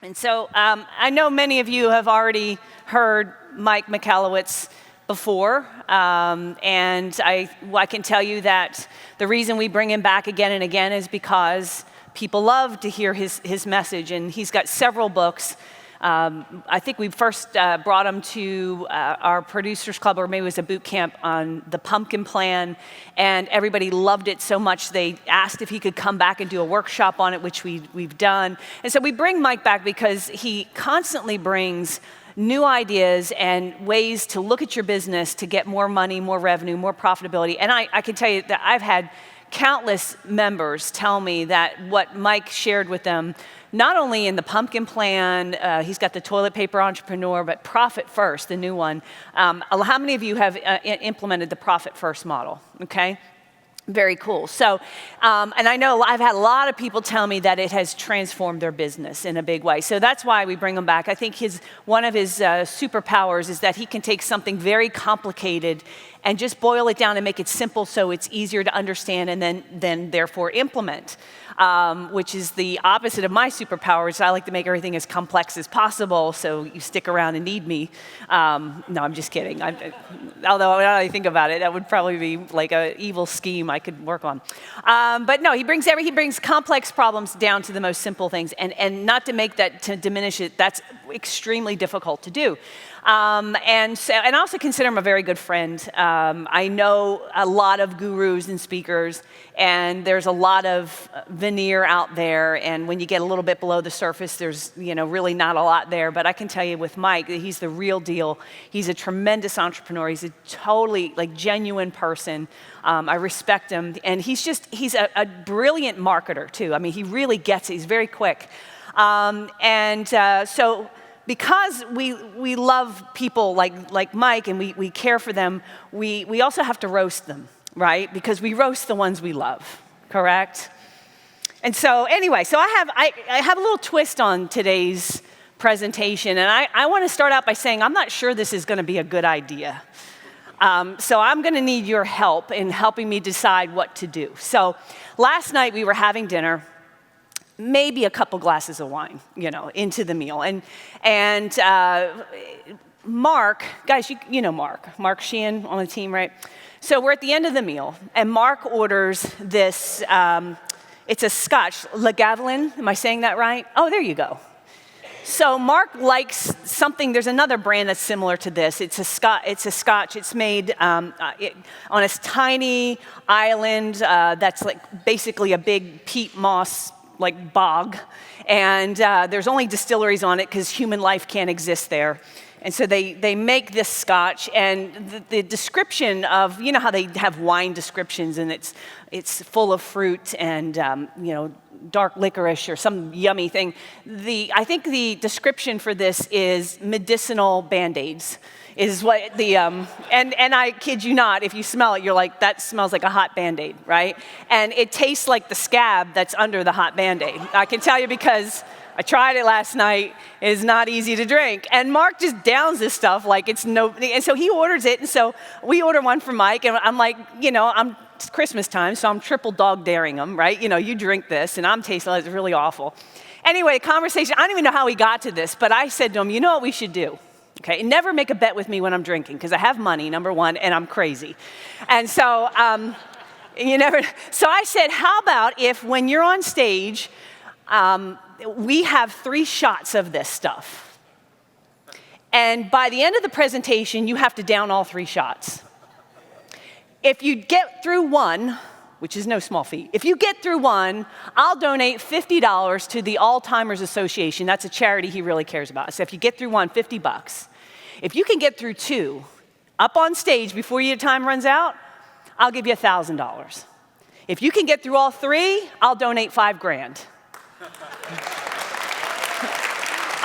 And so I know many of you have already heard Mike Michalowicz before, and I can tell you that the reason we bring him back again and again is because people love to hear his message, and he's got several books. I think we first brought him to our producers club, or maybe it was a boot camp on the pumpkin plan, and everybody loved it so much they asked if he could come back and do a workshop on it, which we've done. And so we bring Mike back because he constantly brings new ideas and ways to look at your business to get more money, more revenue, more profitability. And I can tell you that I've had countless members tell me that what Mike shared with them, not only in the pumpkin plan, he's got the toilet paper entrepreneur, but Profit First, the new one. How many of you have implemented the Profit First model? Okay. Very cool. So, and I know I've had a lot of people tell me that it has transformed their business in a big way. So that's why we bring him back. I think one of his superpowers is that he can take something very complicated and just boil it down and make it simple so it's easier to understand and then therefore implement, which is the opposite of my superpowers. I like to make everything as complex as possible so you stick around and need me. No, I'm just kidding. Although now I think about it, that would probably be like an evil scheme I could work on. But no, he brings complex problems down to the most simple things, and not to make that, to diminish it, that's extremely difficult to do. And I also consider him a very good friend. I know a lot of gurus and speakers, and there's a lot of veneer out there, and when you get a little bit below the surface, there's really not a lot there. But I can tell you with Mike, he's the real deal. He's a tremendous entrepreneur. He's a totally genuine person. I respect him, and he's a brilliant marketer too. I mean, he really gets it. He's very quick, so. Because we love people like Mike and we care for them, we also have to roast them, right? Because we roast the ones we love, correct? And so anyway, so I have a little twist on today's presentation, and I want to start out by saying I'm not sure this is going to be a good idea. So I'm going to need your help in helping me decide what to do. So last night we were having dinner, maybe a couple glasses of wine, into the meal. And Mark, guys, you know Mark Sheehan on the team, right? So we're at the end of the meal, and Mark orders this, it's a Scotch, Lagavulin, am I saying that right? Oh, there you go. So Mark likes something, there's another brand that's similar to this. It's a Scotch, it's made on a tiny island that's basically a big peat moss bog, and there's only distilleries on it because human life can't exist there. And so they make this Scotch, and the description of, how they have wine descriptions, and it's full of fruit and dark licorice or some yummy thing. I think the description for this is medicinal Band-Aids. Is what and I kid you not, if you smell it, you're like, that smells like a hot Band-Aid, right? And it tastes like the scab that's under the hot Band-Aid. I can tell you because I tried it last night. It is not easy to drink. And Mark just downs this stuff like it's and so he orders it, and so we order one for Mike, and I'm like, it's Christmas time, so I'm triple dog daring him, right? You drink this, and I'm tasting it, it's really awful. Anyway, conversation, I don't even know how we got to this, but I said to him, you know what we should do? Okay, never make a bet with me when I'm drinking, because I have money, number one, and I'm crazy. And so, so I said, how about if when you're on stage, we have 3 shots of this stuff. And by the end of the presentation, you have to down all 3 shots. If you get through one, which is no small feat, if you get through one, I'll donate $50 to the Alzheimer's Association. That's a charity he really cares about. So if you get through one, $50. If you can get through 2, up on stage before your time runs out, I'll give you $1,000. If you can get through all 3, I'll donate $5,000.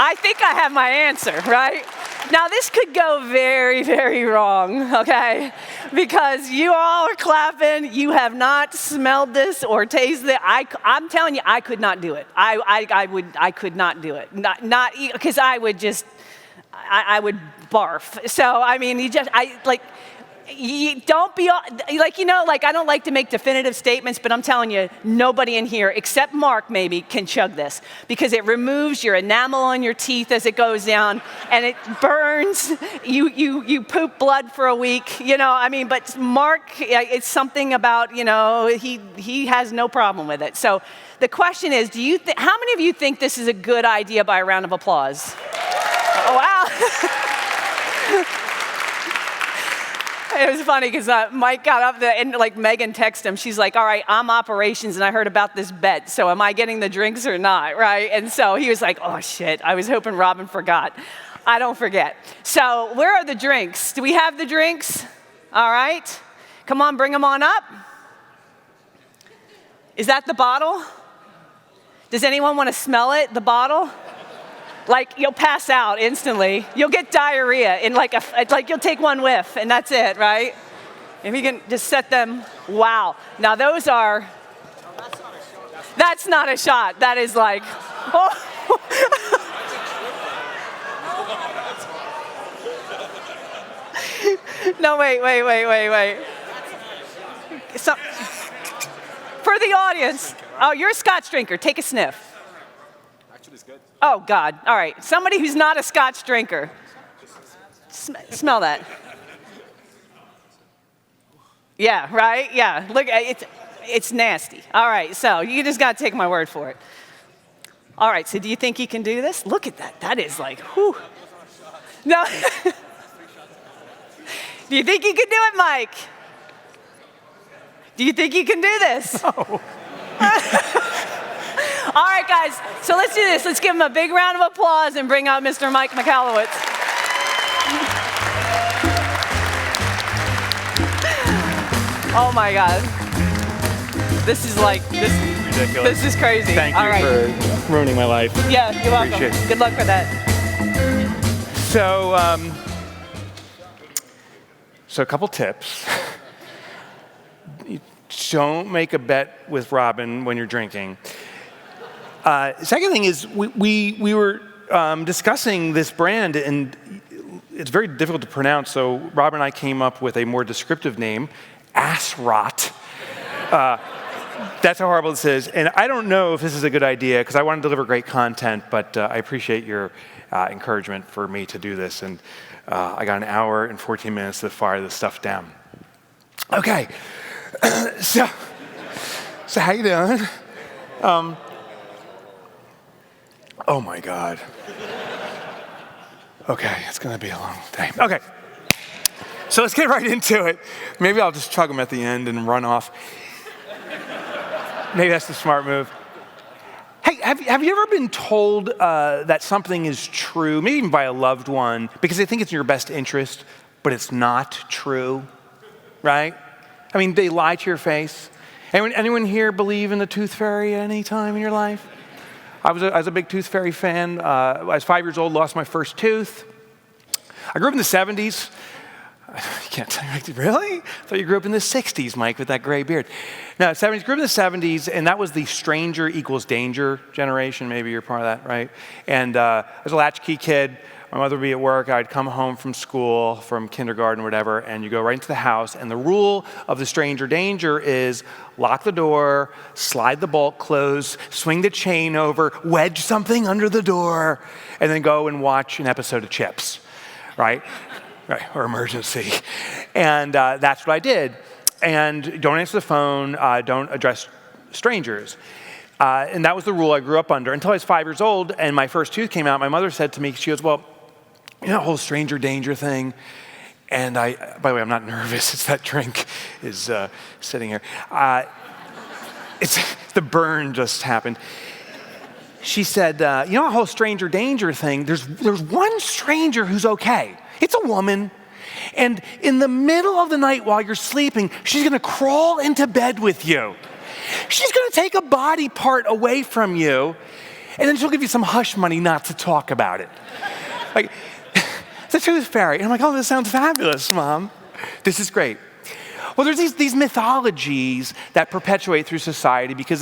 I think I have my answer, right? Now, this could go very, very wrong, okay? Because you all are clapping. You have not smelled this or tasted it. I'm telling you, I could not do it. I could not do it. Not because I would barf. So, I mean, don't be, like, I don't like to make definitive statements, but I'm telling you, nobody in here, except Mark maybe, can chug this because it removes your enamel on your teeth as it goes down, and it burns. You poop blood for a week, but Mark, it's something about, he has no problem with it. So the question is, how many of you think this is a good idea by a round of applause? Oh, wow. It was funny because Mike got up there and Megan texted him. She's like, all right, I'm operations and I heard about this bet. So am I getting the drinks or not, right? And so he was like, oh shit, I was hoping Robin forgot. I don't forget. So where are the drinks? Do we have the drinks? All right. Come on, bring them on up. Is that the bottle? Does anyone want to smell it, the bottle? You'll pass out instantly. You'll get diarrhea in you'll take one whiff and that's it, right? If you can just set them, wow. Now those are, that's not a shot. That is oh. No, wait. For the audience, oh, you're a Scotch drinker. Take a sniff. It's good. Oh, God. All right. Somebody who's not a Scotch drinker. Smell that. Yeah, right? Yeah. Look, it's nasty. All right. So you just got to take my word for it. All right. So do you think he can do this? Look at that. That is whew. No. Do you think he can do it, Mike? Do you think you can do this? No. All right, guys, so let's do this. Let's give him a big round of applause and bring out Mr. Mike Michalowicz. Oh, my God. This is ridiculous. This is crazy. Thank you for ruining my life. Yeah, you're welcome. Appreciate it. Good luck with that. So a couple tips. Don't make a bet with Robin when you're drinking. Second thing is we were discussing this brand, and it's very difficult to pronounce, so Robin and I came up with a more descriptive name, Ass Rot. That's how horrible this is. And I don't know if this is a good idea, because I want to deliver great content, but I appreciate your encouragement for me to do this. And I got an hour and 14 minutes to fire this stuff down. Okay. So how you doing? Oh my God. Okay, it's gonna be a long day. Okay, so let's get right into it. Maybe I'll just chug them at the end and run off. Maybe that's the smart move. Hey, have you ever been told that something is true, maybe even by a loved one, because they think it's in your best interest, but it's not true, right? I mean, they lie to your face. Anyone here believe in the tooth fairy at any time in your life? I was a big tooth fairy fan. I was 5 years old, lost my first tooth. I grew up in the 70s. You can't tell me, really? I thought you grew up in the 60s, Mike, with that gray beard. No, 70s, grew up in the 70s, and that was the stranger equals danger generation. Maybe you're part of that, right? And I was a latchkey kid. My mother would be at work. I'd come home from school, from kindergarten, whatever, and you go right into the house. And the rule of the stranger danger is lock the door, slide the bolt closed, swing the chain over, wedge something under the door, and then go and watch an episode of Chips, right? Right, or Emergency. And that's what I did. And don't answer the phone, don't address strangers. And that was the rule I grew up under until I was 5 years old and my first tooth came out. My mother said to me, she goes, well, you know, the whole stranger danger thing. And by the way, I'm not nervous. It's that drink is sitting here. It's the burn just happened. She said, you know, the whole stranger danger thing, there's one stranger who's okay. It's a woman. And in the middle of the night while you're sleeping, she's going to crawl into bed with you. She's going to take a body part away from you, and then she'll give you some hush money not to talk about it. Like, the tooth fairy. And I'm like, oh, this sounds fabulous, Mom. This is great. Well, there's these mythologies that perpetuate through society because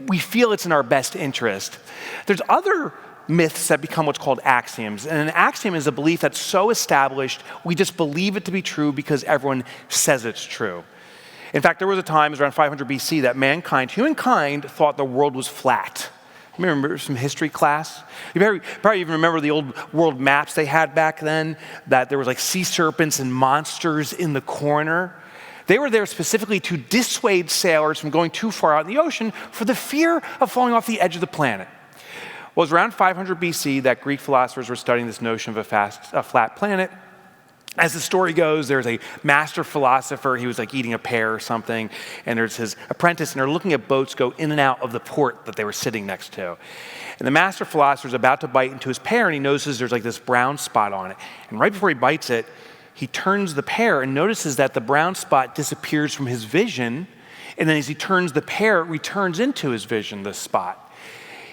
we feel it's in our best interest. There's other myths that become what's called axioms. And an axiom is a belief that's so established, we just believe it to be true because everyone says it's true. In fact, there was a time, it was around 500 BC, that humankind thought the world was flat. You remember some history class? You probably even remember the old world maps they had back then, that there was like sea serpents and monsters in the corner. They were there specifically to dissuade sailors from going too far out in the ocean for the fear of falling off the edge of the planet. Well, it was around 500 BC that Greek philosophers were studying this notion of a flat planet. As the story goes, there's a master philosopher. He was like eating a pear or something, and there's his apprentice, and they're looking at boats go in and out of the port that they were sitting next to. And the master philosopher is about to bite into his pear, and he notices there's like this brown spot on it. And right before he bites it, he turns the pear and notices that the brown spot disappears from his vision, and then as he turns the pear, it returns into his vision, this spot.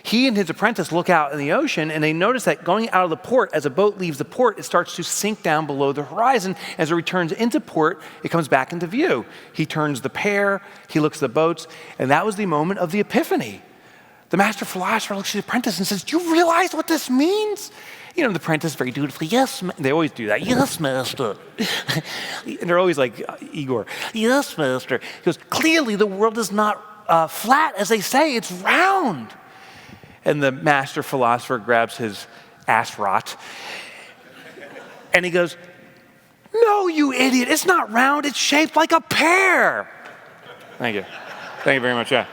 He and his apprentice look out in the ocean, and they notice that going out of the port, as a boat leaves the port, it starts to sink down below the horizon. As it returns into port, it comes back into view. He turns the pear, he looks at the boats, and that was the moment of the epiphany. The master philosopher looks at the apprentice and says, "Do you realize what this means?" The apprentice very dutifully, "Yes, they always do that. "Yes, master." And they're always like, Igor, "Yes, master." He goes, "Clearly the world is not flat, as they say, it's round." And the master philosopher grabs his ass rot, and he goes, "No, you idiot, it's not round, it's shaped like a pear." Thank you. Thank you very much, yeah.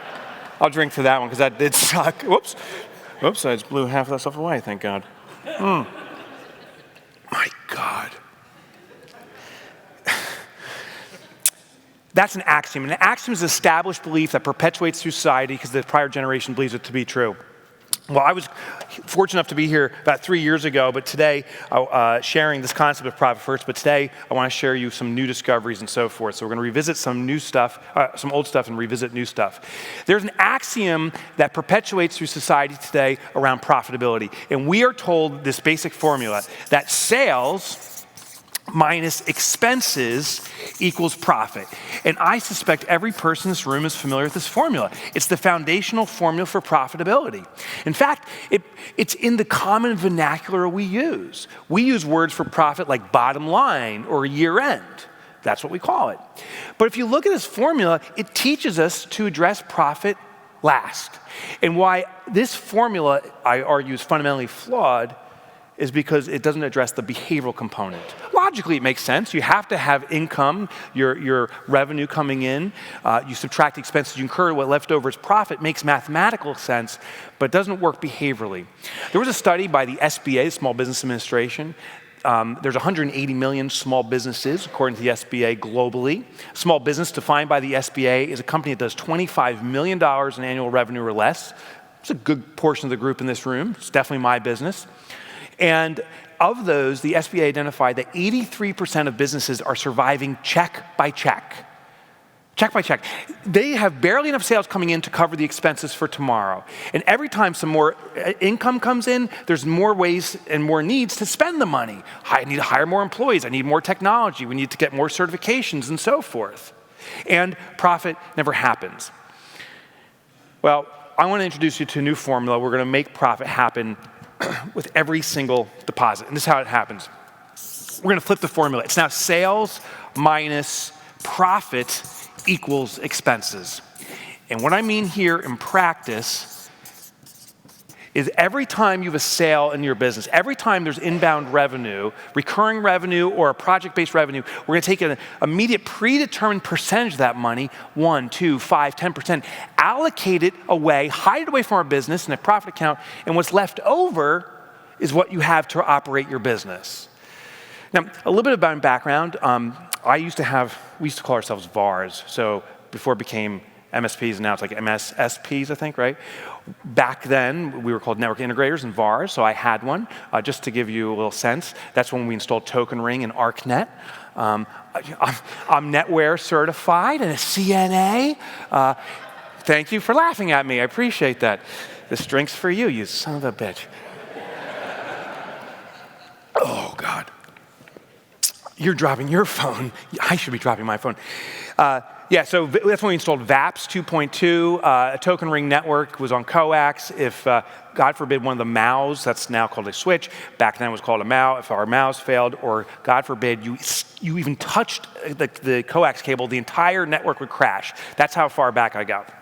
I'll drink to that one, because that did suck. Whoops, I just blew half of that stuff away, thank God. My God. That's an axiom. An axiom is an established belief that perpetuates through society because the prior generation believes it to be true. Well, I was fortunate enough to be here about 3 years ago, but today, sharing this concept of profit first, but today I want to share you some new discoveries and so forth. So we're going to revisit some new stuff, some old stuff and revisit new stuff. There's an axiom that perpetuates through society today around profitability. And we are told this basic formula that sales minus expenses equals profit. And I suspect every person in this room is familiar with this formula. It's the foundational formula for profitability. In fact, it's in the common vernacular we use. We use words for profit like bottom line or year end. That's what we call it. But if you look at this formula, it teaches us to address profit last. And why this formula, I argue, is fundamentally flawed is because it doesn't address the behavioral component. Logically, it makes sense. You have to have income, your revenue coming in. You subtract the expenses you incur, what left over is profit. Makes mathematical sense, but it doesn't work behaviorally. There was a study by the SBA, the Small Business Administration. There's 180 million small businesses, according to the SBA, globally. Small business defined by the SBA is a company that does $25 million in annual revenue or less. It's a good portion of the group in this room. It's definitely my business. And of those, the SBA identified that 83% of businesses are surviving check by check. Check by check. They have barely enough sales coming in to cover the expenses for tomorrow. And every time some more income comes in, there's more ways and more needs to spend the money. I need to hire more employees. I need more technology. We need to get more certifications and so forth. And profit never happens. Well, I want to introduce you to a new formula. We're going to make profit happen with every single deposit. And this is how it happens. We're going to flip the formula. It's now sales minus profit equals expenses. And what I mean here in practice is every time you have a sale in your business, every time there's inbound revenue, recurring revenue or a project-based revenue, we're going to take an immediate predetermined percentage of that money, 1, 2, 5, 10%, allocate it away, hide it away from our business in a profit account, and what's left over is what you have to operate your business. Now, a little bit about my background. We used to call ourselves VARs, so before it became MSPs, and now it's like MSPs, I think, right? Back then, we were called network integrators and VARs, so I had one. Just to give you a little sense, that's when we installed Token Ring and ArcNet. I'm NetWare certified and a CNA. Thank you for laughing at me. I appreciate that. This drink's for you, you son of a bitch. Oh, God. You're dropping your phone. I should be dropping my phone. So that's when we installed VAPS 2.2. A token ring network was on coax. If, God forbid, one of the MAUs, that's now called a switch, back then it was called a MAU, if our MAUs failed, or God forbid, you even touched the coax cable, the entire network would crash. That's how far back I got.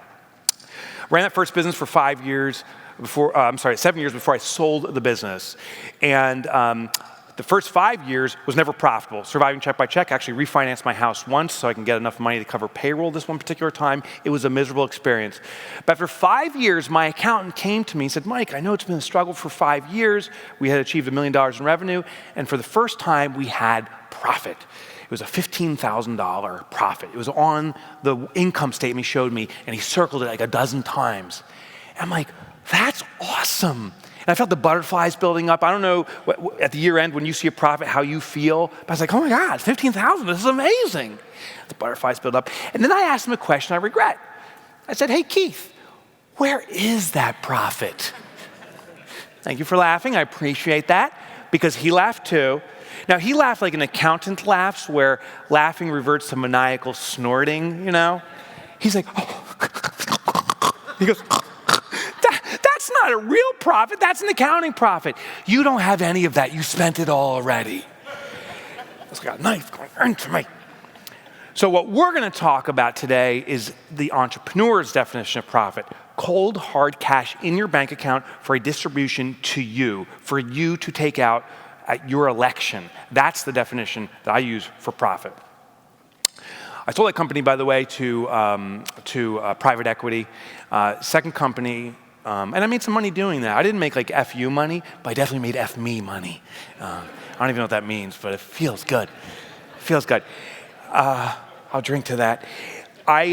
Ran that first business for 7 years before I sold the business. And the first 5 years was never profitable. Surviving check by check, actually refinanced my house once so I can get enough money to cover payroll this one particular time. It was a miserable experience. But after 5 years, my accountant came to me and said, Mike, I know it's been a struggle for 5 years. We had achieved $1 million in revenue, and for the first time, we had profit. It was a $15,000 profit. It was on the income statement he showed me, and he circled it like a dozen times. And I'm like, that's awesome. And I felt the butterflies building up. I don't know at the year end when you see a profit how you feel, but I was like, oh my God, 15,000, this is amazing. The butterflies build up. And then I asked him a question I regret. I said, hey Keith, where is that profit? Thank you for laughing, I appreciate that, because he laughed too. Now he laughed like an accountant laughs, where laughing reverts to maniacal snorting, you know? He's like, oh. He goes, that's not a real profit, that's an accounting profit. You don't have any of that, you spent it all already. It's got a knife going into me. So what we're gonna talk about today is the entrepreneur's definition of profit. Cold, hard cash in your bank account for a distribution to you, for you to take out at your election. That's the definition that I use for profit. I sold that company, by the way, to private equity. Second company, and I made some money doing that. I didn't make like FU money, but I definitely made F me money. I don't even know what that means, but it feels good. It feels good. I'll drink to that. I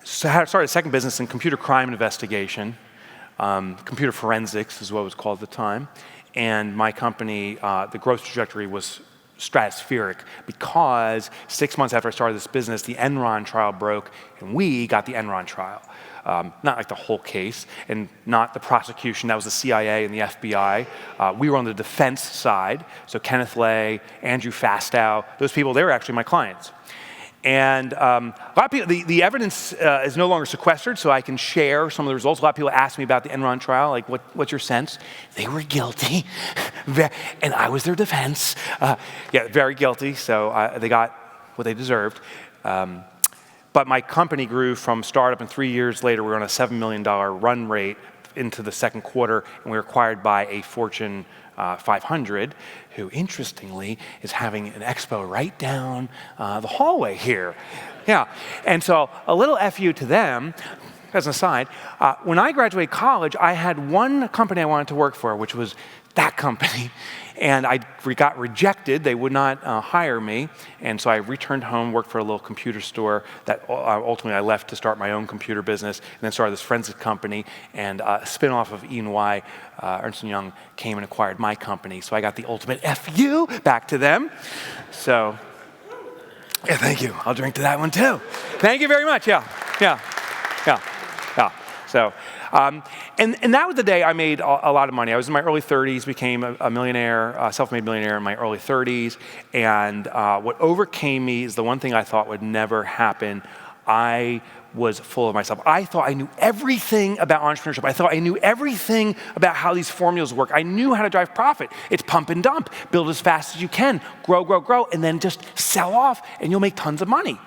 started a second business in computer crime investigation. Computer forensics is what it was called at the time. And my company, the growth trajectory was stratospheric because 6 months after I started this business, the Enron trial broke, and we got the Enron trial. Not like the whole case, and not the prosecution. That was the CIA and the FBI. We were on the defense side. So Kenneth Lay, Andrew Fastow, those people, they were actually my clients. And a lot of people, the evidence is no longer sequestered, so I can share some of the results. A lot of people ask me about the Enron trial, like, what's your sense? They were guilty, and I was their defense. Very guilty, so they got what they deserved. But my company grew from startup, and 3 years later, we were on a $7 million run rate into the second quarter, and we were acquired by a Fortune 500, who interestingly is having an expo right down the hallway here. Yeah, and so a little FU to them, as an aside, when I graduated college, I had one company I wanted to work for, which was that company, and I got rejected. They would not hire me, and so I returned home, worked for a little computer store that ultimately I left to start my own computer business, and then started this forensic company, and a spin-off of E&Y, Ernst & Young, came and acquired my company, so I got the ultimate FU back to them. So, yeah, thank you. I'll drink to that one too. Thank you very much, yeah. So, and that was the day I made a lot of money. I was in my early 30s, became a millionaire, self-made millionaire in my early 30s. And what overcame me is the one thing I thought would never happen. I was full of myself. I thought I knew everything about entrepreneurship. I thought I knew everything about how these formulas work. I knew how to drive profit. It's pump and dump. Build as fast as you can. Grow, and then just sell off, and you'll make tons of money.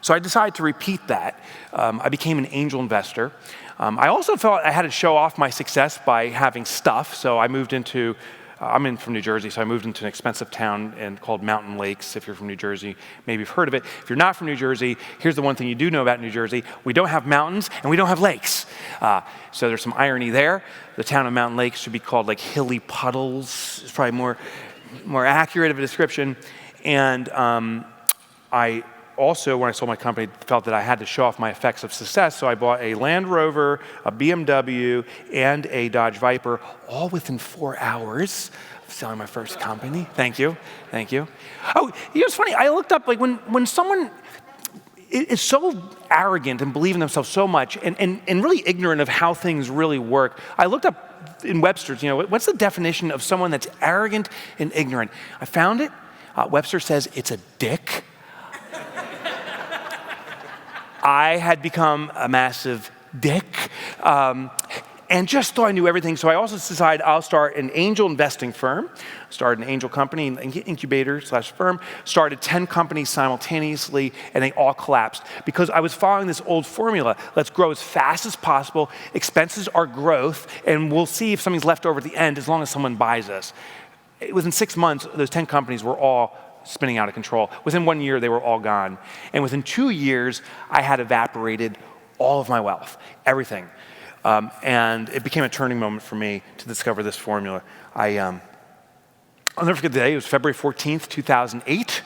So I decided to repeat that. I became an angel investor. I also felt I had to show off my success by having stuff. So I moved into, I'm from New Jersey, so I moved into an expensive town called Mountain Lakes. If you're from New Jersey, maybe you've heard of it. If you're not from New Jersey, here's the one thing you do know about New Jersey. We don't have mountains and we don't have lakes. So there's some irony there. The town of Mountain Lakes should be called like Hilly Puddles. It's probably more accurate of a description. And I also, when I sold my company, felt that I had to show off my effects of success, so I bought a Land Rover, a BMW, and a Dodge Viper, all within 4 hours of selling my first company. Thank you. Oh, you know, it's funny, I looked up, like, when someone is so arrogant and believe in themselves so much and really ignorant of how things really work, I looked up in Webster's, what's the definition of someone that's arrogant and ignorant? I found it. Webster says it's a dick. I had become a massive dick. And just thought I knew everything. So I also decided I'll start an angel investing firm, started an angel company, an incubator/firm, started 10 companies simultaneously, and they all collapsed because I was following this old formula. Let's grow as fast as possible. Expenses are growth, and we'll see if something's left over at the end as long as someone buys us. Within 6 months, those 10 companies were all spinning out of control. Within 1 year, they were all gone. And within 2 years, I had evaporated all of my wealth, everything. And it became a turning moment for me to discover this formula. I'll never forget the day. It was February 14th, 2008.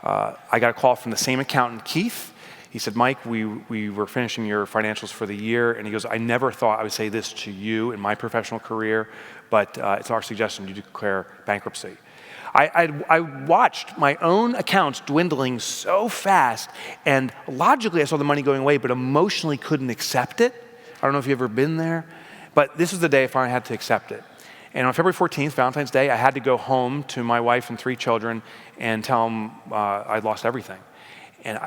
I got a call from the same accountant, Keith. He said, Mike, we were finishing your financials for the year. And he goes, I never thought I would say this to you in my professional career, but it's our suggestion you declare bankruptcy. I watched my own accounts dwindling so fast, and logically I saw the money going away, but emotionally couldn't accept it. I don't know if you've ever been there, but this was the day I finally had to accept it. And on February 14th, Valentine's Day, I had to go home to my wife and 3 children and tell them I'd lost everything. And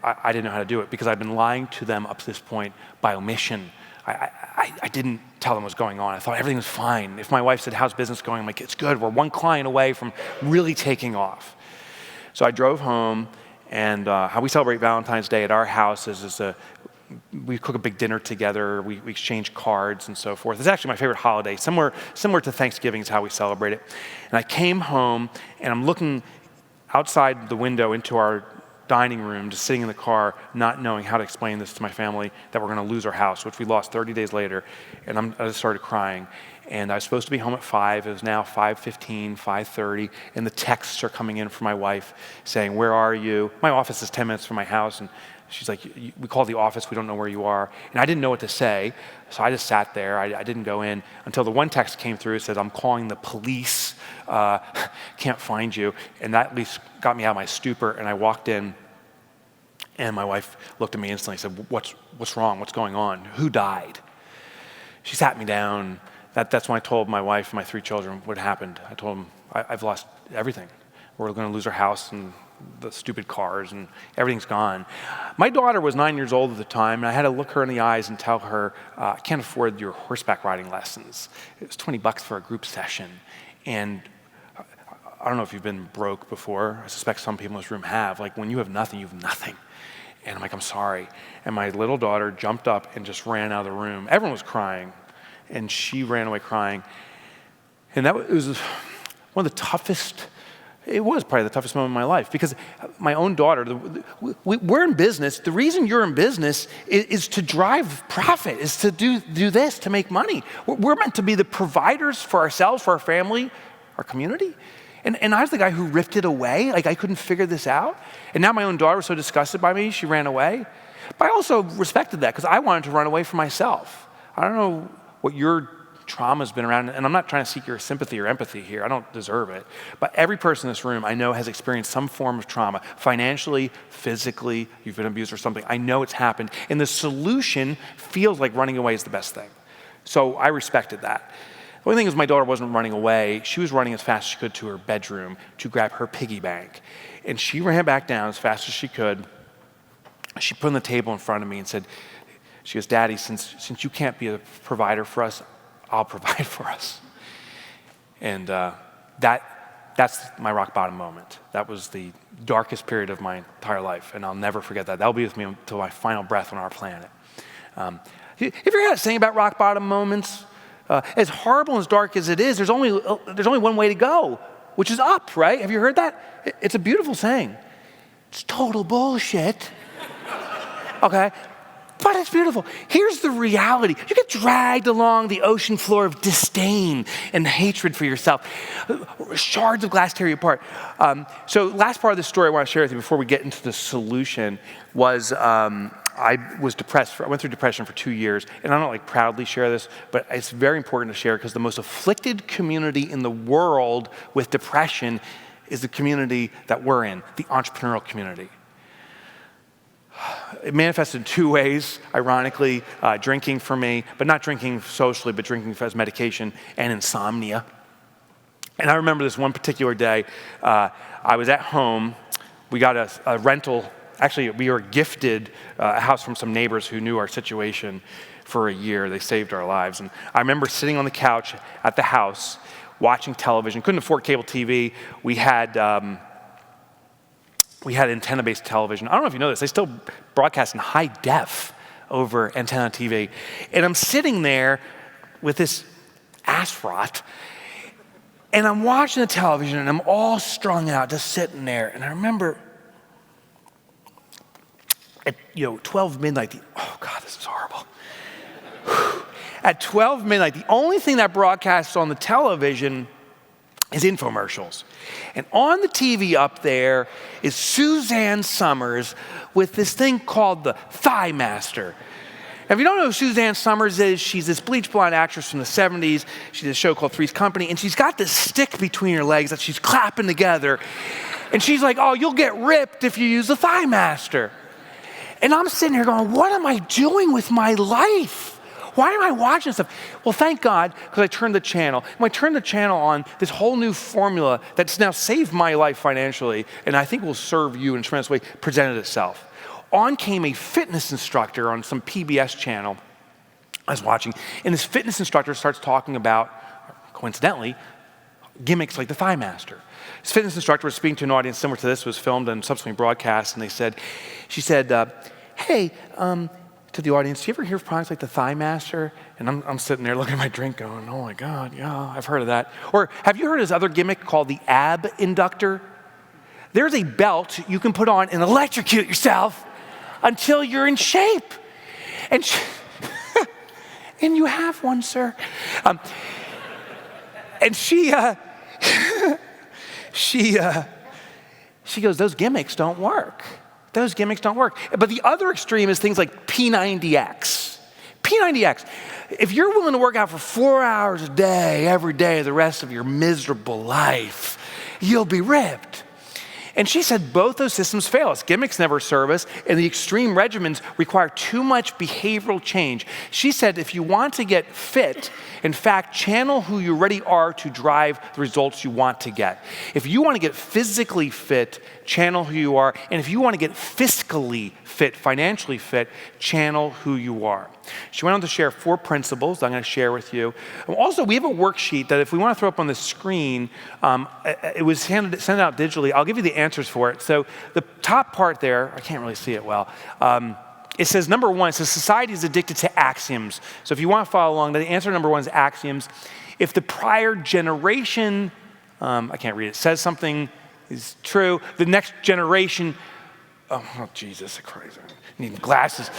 I didn't know how to do it because I'd been lying to them up to this point by omission. I didn't tell them what was going on. I thought everything was fine. If my wife said, how's business going? I'm like, it's good. We're 1 client away from really taking off. So I drove home, and how we celebrate Valentine's Day at our house is we cook a big dinner together, we exchange cards and so forth. It's actually my favorite holiday. Similar to Thanksgiving is how we celebrate it. And I came home, and I'm looking outside the window into our dining room, just sitting in the car, not knowing how to explain this to my family, that we're going to lose our house, which we lost 30 days later. And I just started crying. And I was supposed to be home at 5. It was now 5:15, 5:30, and the texts are coming in from my wife saying, where are you? My office is 10 minutes from my house, and she's like, we called the office, we don't know where you are. And I didn't know what to say, so I just sat there. I didn't go in until the one text came through. It said, I'm calling the police, can't find you. And that at least got me out of my stupor, and I walked in, and my wife looked at me instantly and said, what's wrong? What's going on? Who died? She sat me down. That's when I told my wife and my 3 children what happened. I told them, I've lost everything. We're going to lose our house and the stupid cars, and everything's gone. My daughter was 9 years old at the time, and I had to look her in the eyes and tell her, I can't afford your horseback riding lessons. It was $20 for a group session. And I don't know if you've been broke before. I suspect some people in this room have. Like, when you have nothing, you have nothing. And I'm like, I'm sorry. And my little daughter jumped up and just ran out of the room. Everyone was crying, and she ran away crying. And it was one of the toughest. It was probably the toughest moment of my life because my own daughter, we're in business. The reason you're in business is to drive profit, is to do this, to make money. We're meant to be the providers for ourselves, for our family, our community. And I was the guy who ripped it away. Like, I couldn't figure this out. And now my own daughter was so disgusted by me, she ran away. But I also respected that because I wanted to run away from myself. I don't know what your trauma's been around, and I'm not trying to seek your sympathy or empathy here. I don't deserve it. But every person in this room I know has experienced some form of trauma, financially, physically, you've been abused or something. I know it's happened. And the solution feels like running away is the best thing. So I respected that. The only thing is my daughter wasn't running away. She was running as fast as she could to her bedroom to grab her piggy bank. And she ran back down as fast as she could. She put on the table in front of me and said, she goes, Daddy, since you can't be a provider for us, I'll provide for us. And that's my rock bottom moment. That was the darkest period of my entire life, and I'll never forget that. That'll be with me until my final breath on our planet. Have you ever heard that saying about rock bottom moments? As horrible and as dark as it is, there's only one way to go, which is up, right? Have you heard that? It's a beautiful saying. It's total bullshit. Okay? But it's beautiful. Here's the reality. You get dragged along the ocean floor of disdain and hatred for yourself. Shards of glass tear you apart. So last part of the story I want to share with you before we get into the solution was I was depressed. I went through depression for 2 years. And I don't proudly share this, but it's very important to share because the most afflicted community in the world with depression is the community that we're in, the entrepreneurial community. It manifested in two ways, ironically, drinking for me, but not drinking socially, but drinking as medication, and insomnia. And I remember this one particular day, I was at home. We got a rental. Actually, we were gifted a house from some neighbors who knew our situation for a year. They saved our lives. And I remember sitting on the couch at the house, watching television. Couldn't afford cable TV. We had antenna-based television. I don't know if you know this. They still broadcast in high def over antenna TV. And I'm sitting there with this ass rot, and I'm watching the television, and I'm all strung out, just sitting there. And I remember at 12 midnight, oh God, this is horrible. At 12 midnight, the only thing that broadcasts on the television is infomercials. And on the TV up there is Suzanne Summers with this thing called the Thigh Master. If you don't know who Suzanne Summers is, she's this bleach blonde actress from the 70s. She did a show called Three's Company, and she's got this stick between her legs that she's clapping together. And she's like, oh, you'll get ripped if you use the Thigh Master. And I'm sitting here going, what am I doing with my life? Why am I watching stuff? Well, thank God, because I turned the channel. When I turned the channel on, this whole new formula that's now saved my life financially, and I think will serve you in a tremendous way, presented itself. On came a fitness instructor on some PBS channel I was watching, and this fitness instructor starts talking about, coincidentally, gimmicks like the Thigh Master. This fitness instructor was speaking to an audience similar to this, was filmed and subsequently broadcast, and she said, hey, to the audience, do you ever hear of products like the Thigh Master? And I'm sitting there looking at my drink going, oh my God, yeah, I've heard of that. Or have you heard of this other gimmick called the AB Inductor? There's a belt you can put on and electrocute yourself until you're in shape. And and you have one, sir. And she goes, those gimmicks don't work. Those gimmicks don't work. But the other extreme is things like P90X. P90X, if you're willing to work out for 4 hours a day, every day, the rest of your miserable life, you'll be ripped. And she said both those systems fail us. Gimmicks never serve us, and the extreme regimens require too much behavioral change. She said if you want to get fit, in fact, channel who you already are to drive the results you want to get. If you want to get physically fit, channel who you are. And if you want to get fiscally fit, financially fit, channel who you are. She went on to share 4 principles that I'm going to share with you. Also, we have a worksheet that if we want to throw up on the screen, it was sent out digitally. I'll give you the answers for it. So the top part there, I can't really see it well. It says, number 1, it says society is addicted to axioms. So if you want to follow along, the answer number 1 is axioms. If the prior generation, I can't read it, says something is true, the next generation, oh Jesus Christ, I need glasses.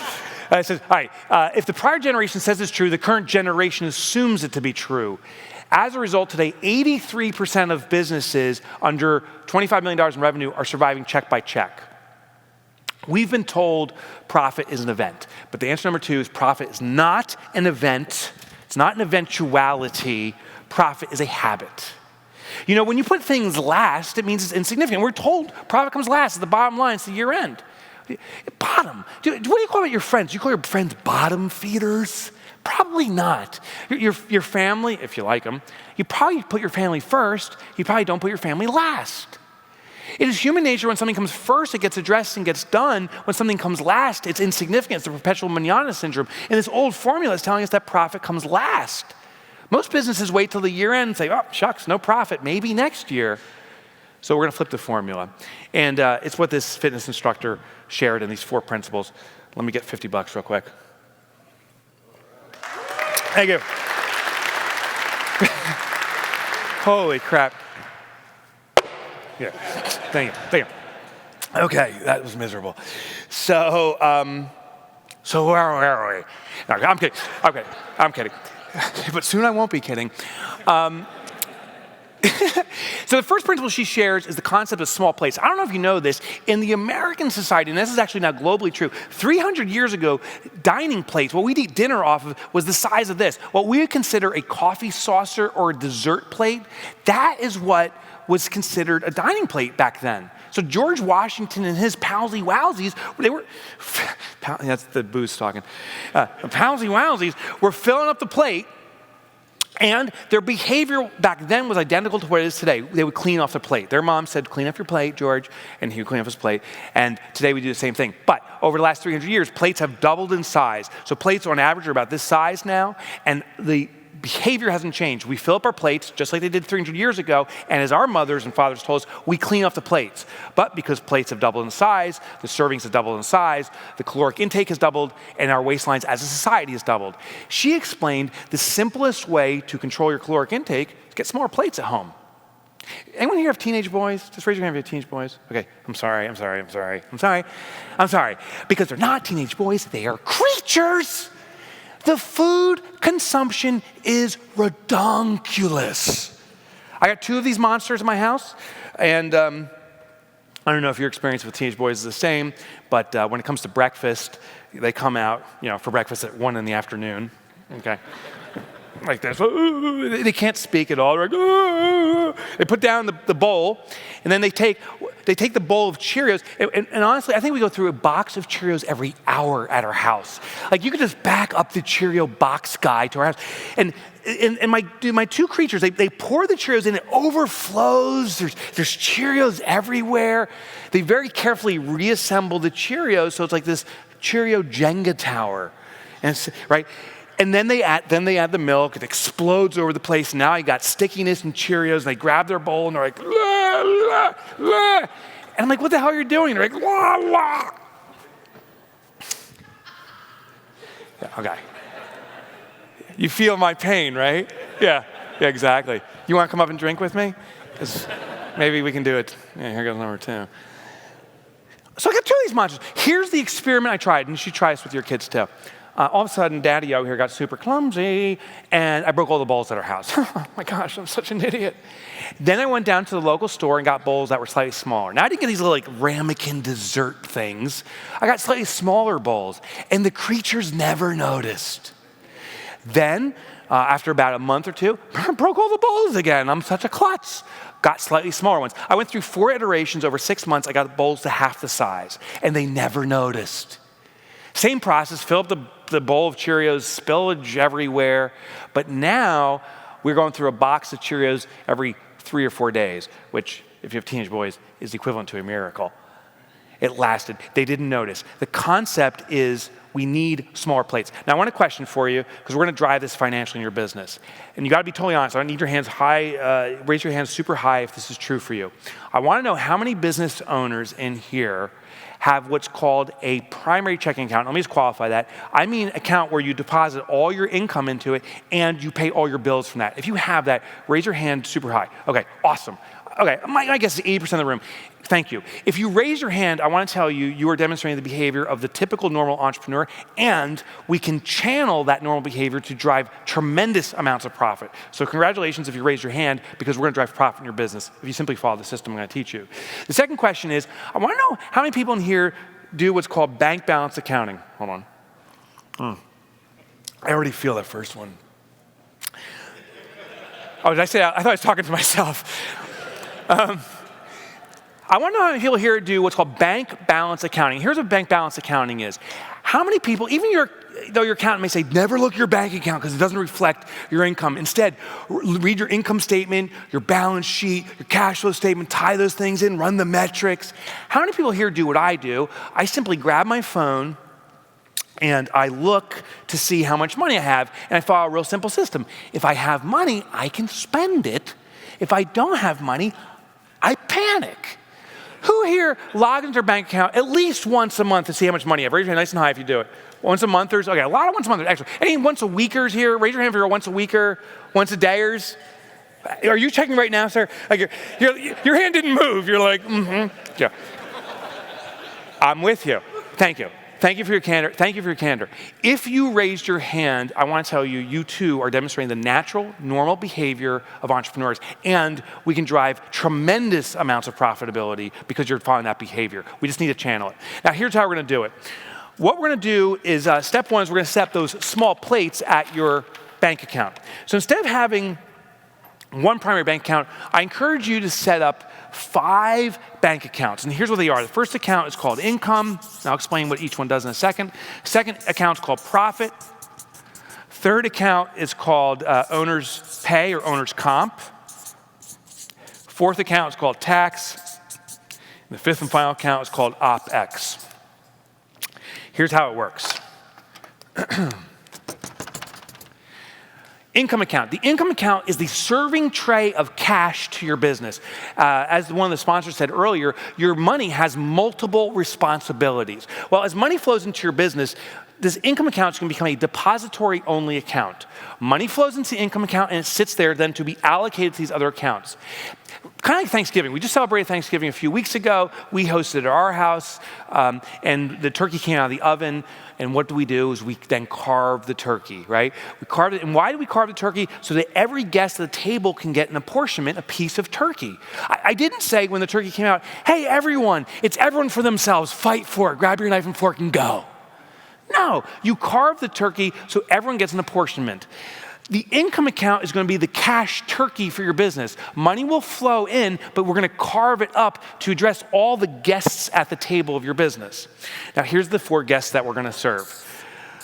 It says, all right, if the prior generation says it's true, the current generation assumes it to be true. As a result, today, 83% of businesses under $25 million in revenue are surviving check by check. We've been told profit is an event, but the answer number 2 is profit is not an event. It's not an eventuality. Profit is a habit. You know, when you put things last, it means it's insignificant. We're told profit comes last. It's the bottom line. It's the year end. Bottom. What do you call your friends? Do you call your friends bottom feeders? Probably not. Your family, if you like them, you probably put your family first. You probably don't put your family last. It is human nature when something comes first, it gets addressed and gets done. When something comes last, it's insignificant. It's the perpetual manana syndrome. And this old formula is telling us that profit comes last. Most businesses wait till the year end and say, oh, shucks, no profit, maybe next year. So we're going to flip the formula. And it's what this fitness instructor shared in these 4 principles. Let me get $50 real quick. Thank you. Holy crap. Yeah, thank you. Okay, that was miserable. So where are we? No, I'm kidding. Okay, I'm kidding. But soon I won't be kidding. So the first principle she shares is the concept of small plates. I don't know if you know this, in the American society, and this is actually now globally true, 300 years ago, dining plates, what we'd eat dinner off of, was the size of this. What we would consider a coffee saucer or a dessert plate, that is what was considered a dining plate back then. So George Washington and his palsy-wowsies, that's the booze talking. The palsy-wowsies were filling up the plate, and their behavior back then was identical to what it is today. They would clean off the plate. Their mom said, clean off your plate, George, and he would clean off his plate. And today we do the same thing. But over the last 300 years, plates have doubled in size. So plates on average are about this size now, and the behavior hasn't changed. We fill up our plates just like they did 300 years ago, and as our mothers and fathers told us, we clean off the plates. But because plates have doubled in size, the servings have doubled in size, the caloric intake has doubled, and our waistlines as a society has doubled. She explained the simplest way to control your caloric intake is get smaller plates at home. Anyone here have teenage boys? Just raise your hand if you have teenage boys. Okay, I'm sorry. Because they're not teenage boys, they are creatures. The food consumption is redonkulous. I got 2 of these monsters in my house, and I don't know if your experience with teenage boys is the same, but when it comes to breakfast, they come out, for breakfast at 1 in the afternoon, okay? Like this. They can't speak at all. They're like, they put down the bowl, and then they take the bowl of Cheerios. And honestly, I think we go through a box of Cheerios every hour at our house. Like, you could just back up the Cheerio box guy to our house. And my 2 creatures, they pour the Cheerios in, it overflows. There's Cheerios everywhere. They very carefully reassemble the Cheerios, so it's like this Cheerio Jenga tower. Right? And then they add the milk. It explodes over the place. Now you got stickiness and Cheerios. And they grab their bowl and they're like, la, la, la. And I'm like, what the hell are you doing? They're like, la, la. Yeah, okay. You feel my pain, right? Yeah, exactly. You want to come up and drink with me? Because maybe we can do it. Yeah, here goes number 2. So I got 2 of these monsters. Here's the experiment I tried, and you should try this with your kids too. All of a sudden, Daddy out here got super clumsy, and I broke all the bowls at our house. Oh my gosh, I'm such an idiot. Then I went down to the local store and got bowls that were slightly smaller. Now I didn't get these little ramekin dessert things. I got slightly smaller bowls, and the creatures never noticed. Then, after about a month or 2, I broke all the bowls again. I'm such a klutz. Got slightly smaller ones. I went through 4 iterations over 6 months. I got bowls to half the size, and they never noticed. Same process, fill up the bowl of Cheerios, spillage everywhere. But now we're going through a box of Cheerios every 3 or 4 days, which, if you have teenage boys, is equivalent to a miracle. It lasted. They didn't notice. The concept is we need smaller plates. Now, I want a question for you, because we're going to drive this financially in your business. And you got to be totally honest. I don't need your hands high. Raise your hands super high if this is true for you. I want to know how many business owners in here have what's called a primary checking account. Let me just qualify that. I mean account where you deposit all your income into it and you pay all your bills from that. If you have that, raise your hand super high. Okay, awesome. Okay, I guess it's 80% of the room. Thank you. If you raise your hand, I want to tell you, you are demonstrating the behavior of the typical normal entrepreneur, and we can channel that normal behavior to drive tremendous amounts of profit. So congratulations if you raise your hand, because we're going to drive profit in your business. If you simply follow the system I'm going to teach you. The second question is, I want to know how many people in here do what's called bank balance accounting. Hold on. I already feel that first one. Oh, did I say that? I thought I was talking to myself. I want to know how many people here do what's called bank balance accounting. Here's what bank balance accounting is. How many people, though your accountant may say, never look at your bank account because it doesn't reflect your income. Instead, read your income statement, your balance sheet, your cash flow statement, tie those things in, run the metrics. How many people here do what I do? I simply grab my phone and I look to see how much money I have, and I follow a real simple system. If I have money, I can spend it. If I don't have money, I panic. Who here logs into their bank account at least once a month to see how much money you have? Raise your hand nice and high if you do it. Once a monthers? Okay, a lot of once a monthers, actually. Any once a weekers here? Raise your hand if you're a once a weeker, once a dayers. Are you checking right now, sir? Like your hand didn't move. You're like, Yeah. I'm with you. Thank you. Thank you for your candor. Thank you for your candor. If you raised your hand, I want to tell you, you too are demonstrating the natural, normal behavior of entrepreneurs. And we can drive tremendous amounts of profitability because you're following that behavior. We just need to channel it. Now, here's how we're going to do it. What we're going to do is, step one is we're going to set those small plates at your bank account. So instead of having one primary bank account, I encourage you to set up 5 bank accounts. And here's what they are. The first account is called income. And I'll explain what each one does in a second. Second account is called profit. Third account is called owner's pay or owner's comp. Fourth account is called tax. And the fifth and final account is called OpEx. Here's how it works. Income account. The income account is the serving tray of cash to your business. As one of the sponsors said earlier, your money has multiple responsibilities. Well, as money flows into your business, this income account is going to become a depository-only account. Money flows into the income account and it sits there then to be allocated to these other accounts. Kind of like Thanksgiving. We just celebrated Thanksgiving a few weeks ago. We hosted at our house, and the turkey came out of the oven. And what do? Is we then carve the turkey, right? We carved it. And why do we carve the turkey? So that every guest at the table can get an apportionment, a piece of turkey. I didn't say when the turkey came out, hey, everyone, it's everyone for themselves. Fight for it. Grab your knife and fork and go. No, you carve the turkey so everyone gets an apportionment. The income account is going to be the cash turkey for your business. Money will flow in, but we're going to carve it up to address all the guests at the table of your business. Now, here's the 4 guests that we're going to serve.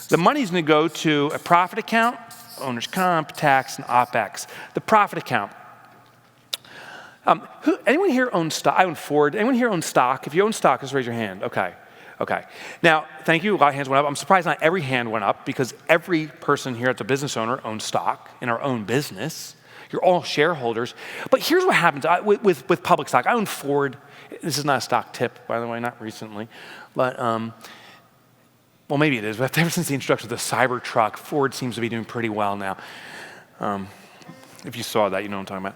The money's going to go to a profit account, owner's comp, tax, and OpEx. The profit account. Anyone here own stock? I own Ford. Anyone here own stock? If you own stock, just raise your hand. Okay. Now, thank you. A lot of hands went up. I'm surprised not every hand went up because every person here that's a business owner owns stock in our own business. You're all shareholders. But here's what happens with public stock. I own Ford. This is not a stock tip, by the way, not recently. But, well, maybe it is. But ever since the introduction of the Cybertruck, Ford seems to be doing pretty well now. If you saw that, you know what I'm talking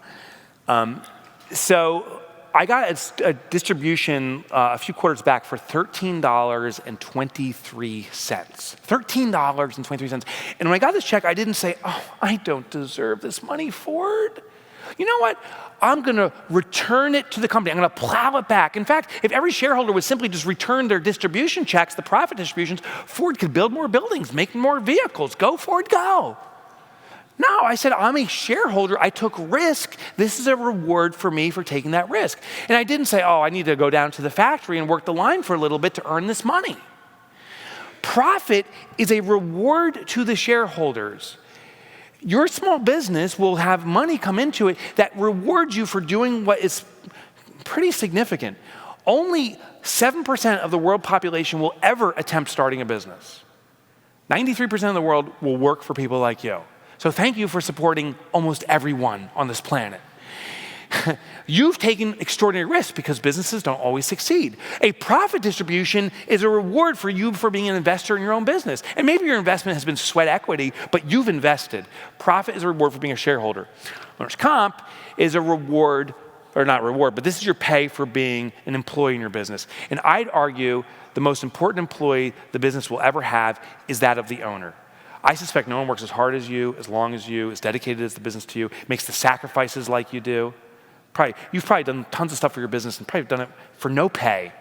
about. So I got a distribution a few quarters back for $13.23. $13.23. And when I got this check, I didn't say, oh, I don't deserve this money, Ford. You know what? I'm going to return it to the company. I'm going to plow it back. In fact, if every shareholder would simply just return their distribution checks, the profit distributions, Ford could build more buildings, make more vehicles. Go, Ford, go. No, I said, I'm a shareholder. I took risk. This is a reward for me for taking that risk. And I didn't say, oh, I need to go down to the factory and work the line for a little bit to earn this money. Profit is a reward to the shareholders. Your small business will have money come into it that rewards you for doing what is pretty significant. Only 7% of the world population will ever attempt starting a business. 93% of the world will work for people like you. So thank you for supporting almost everyone on this planet. You've taken extraordinary risks because businesses don't always succeed. A profit distribution is a reward for you for being an investor in your own business. And maybe your investment has been sweat equity, but you've invested. Profit is a reward for being a shareholder. Owner's comp is a reward, or not reward, but this is your pay for being an employee in your business. And I'd argue the most important employee the business will ever have is that of the owner. I suspect no one works as hard as you, as long as you, as dedicated as the business to you, makes the sacrifices like you do. You've probably done tons of stuff for your business and probably done it for no pay.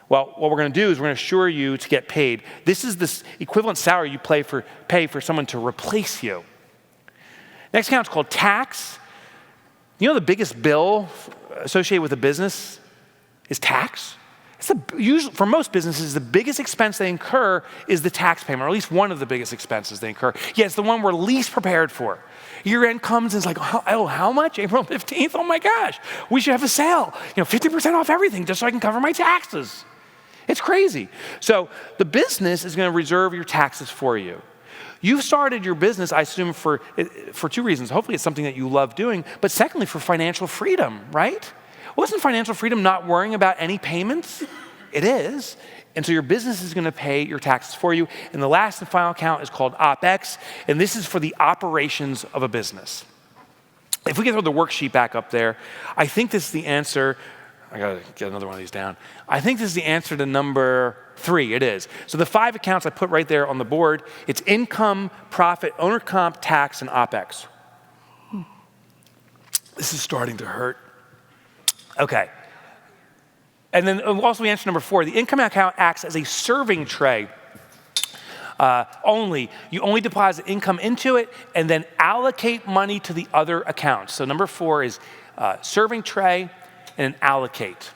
Well, what we're going to do is we're going to assure you to get paid. This is this equivalent salary you pay for someone to replace you. Next account is called tax. You know the biggest bill associated with a business is tax? Usually, for most businesses, the biggest expense they incur is the tax payment, or at least one of the biggest expenses they incur. Yeah, it's the one we're least prepared for. Year end comes and it's like, oh, how much? April 15th? Oh my gosh, we should have a sale. 50% off everything just so I can cover my taxes. It's crazy. So the business is going to reserve your taxes for you. You've started your business, I assume, for 2 reasons. Hopefully it's something that you love doing, but secondly, for financial freedom, right? Wasn't financial freedom not worrying about any payments? It is. And so your business is going to pay your taxes for you. And the last and final account is called OpEx, and this is for the operations of a business. If we can throw the worksheet back up there, I think this is the answer. I got to get another one of these down. I think this is the answer to number 3. It is. So the 5 accounts I put right there on the board, it's income, profit, owner comp, tax, and OpEx. This is starting to hurt. Okay. And then also we answer number 4. The income account acts as a serving tray You only deposit income into it and then allocate money to the other accounts. So number 4 is serving tray and allocate.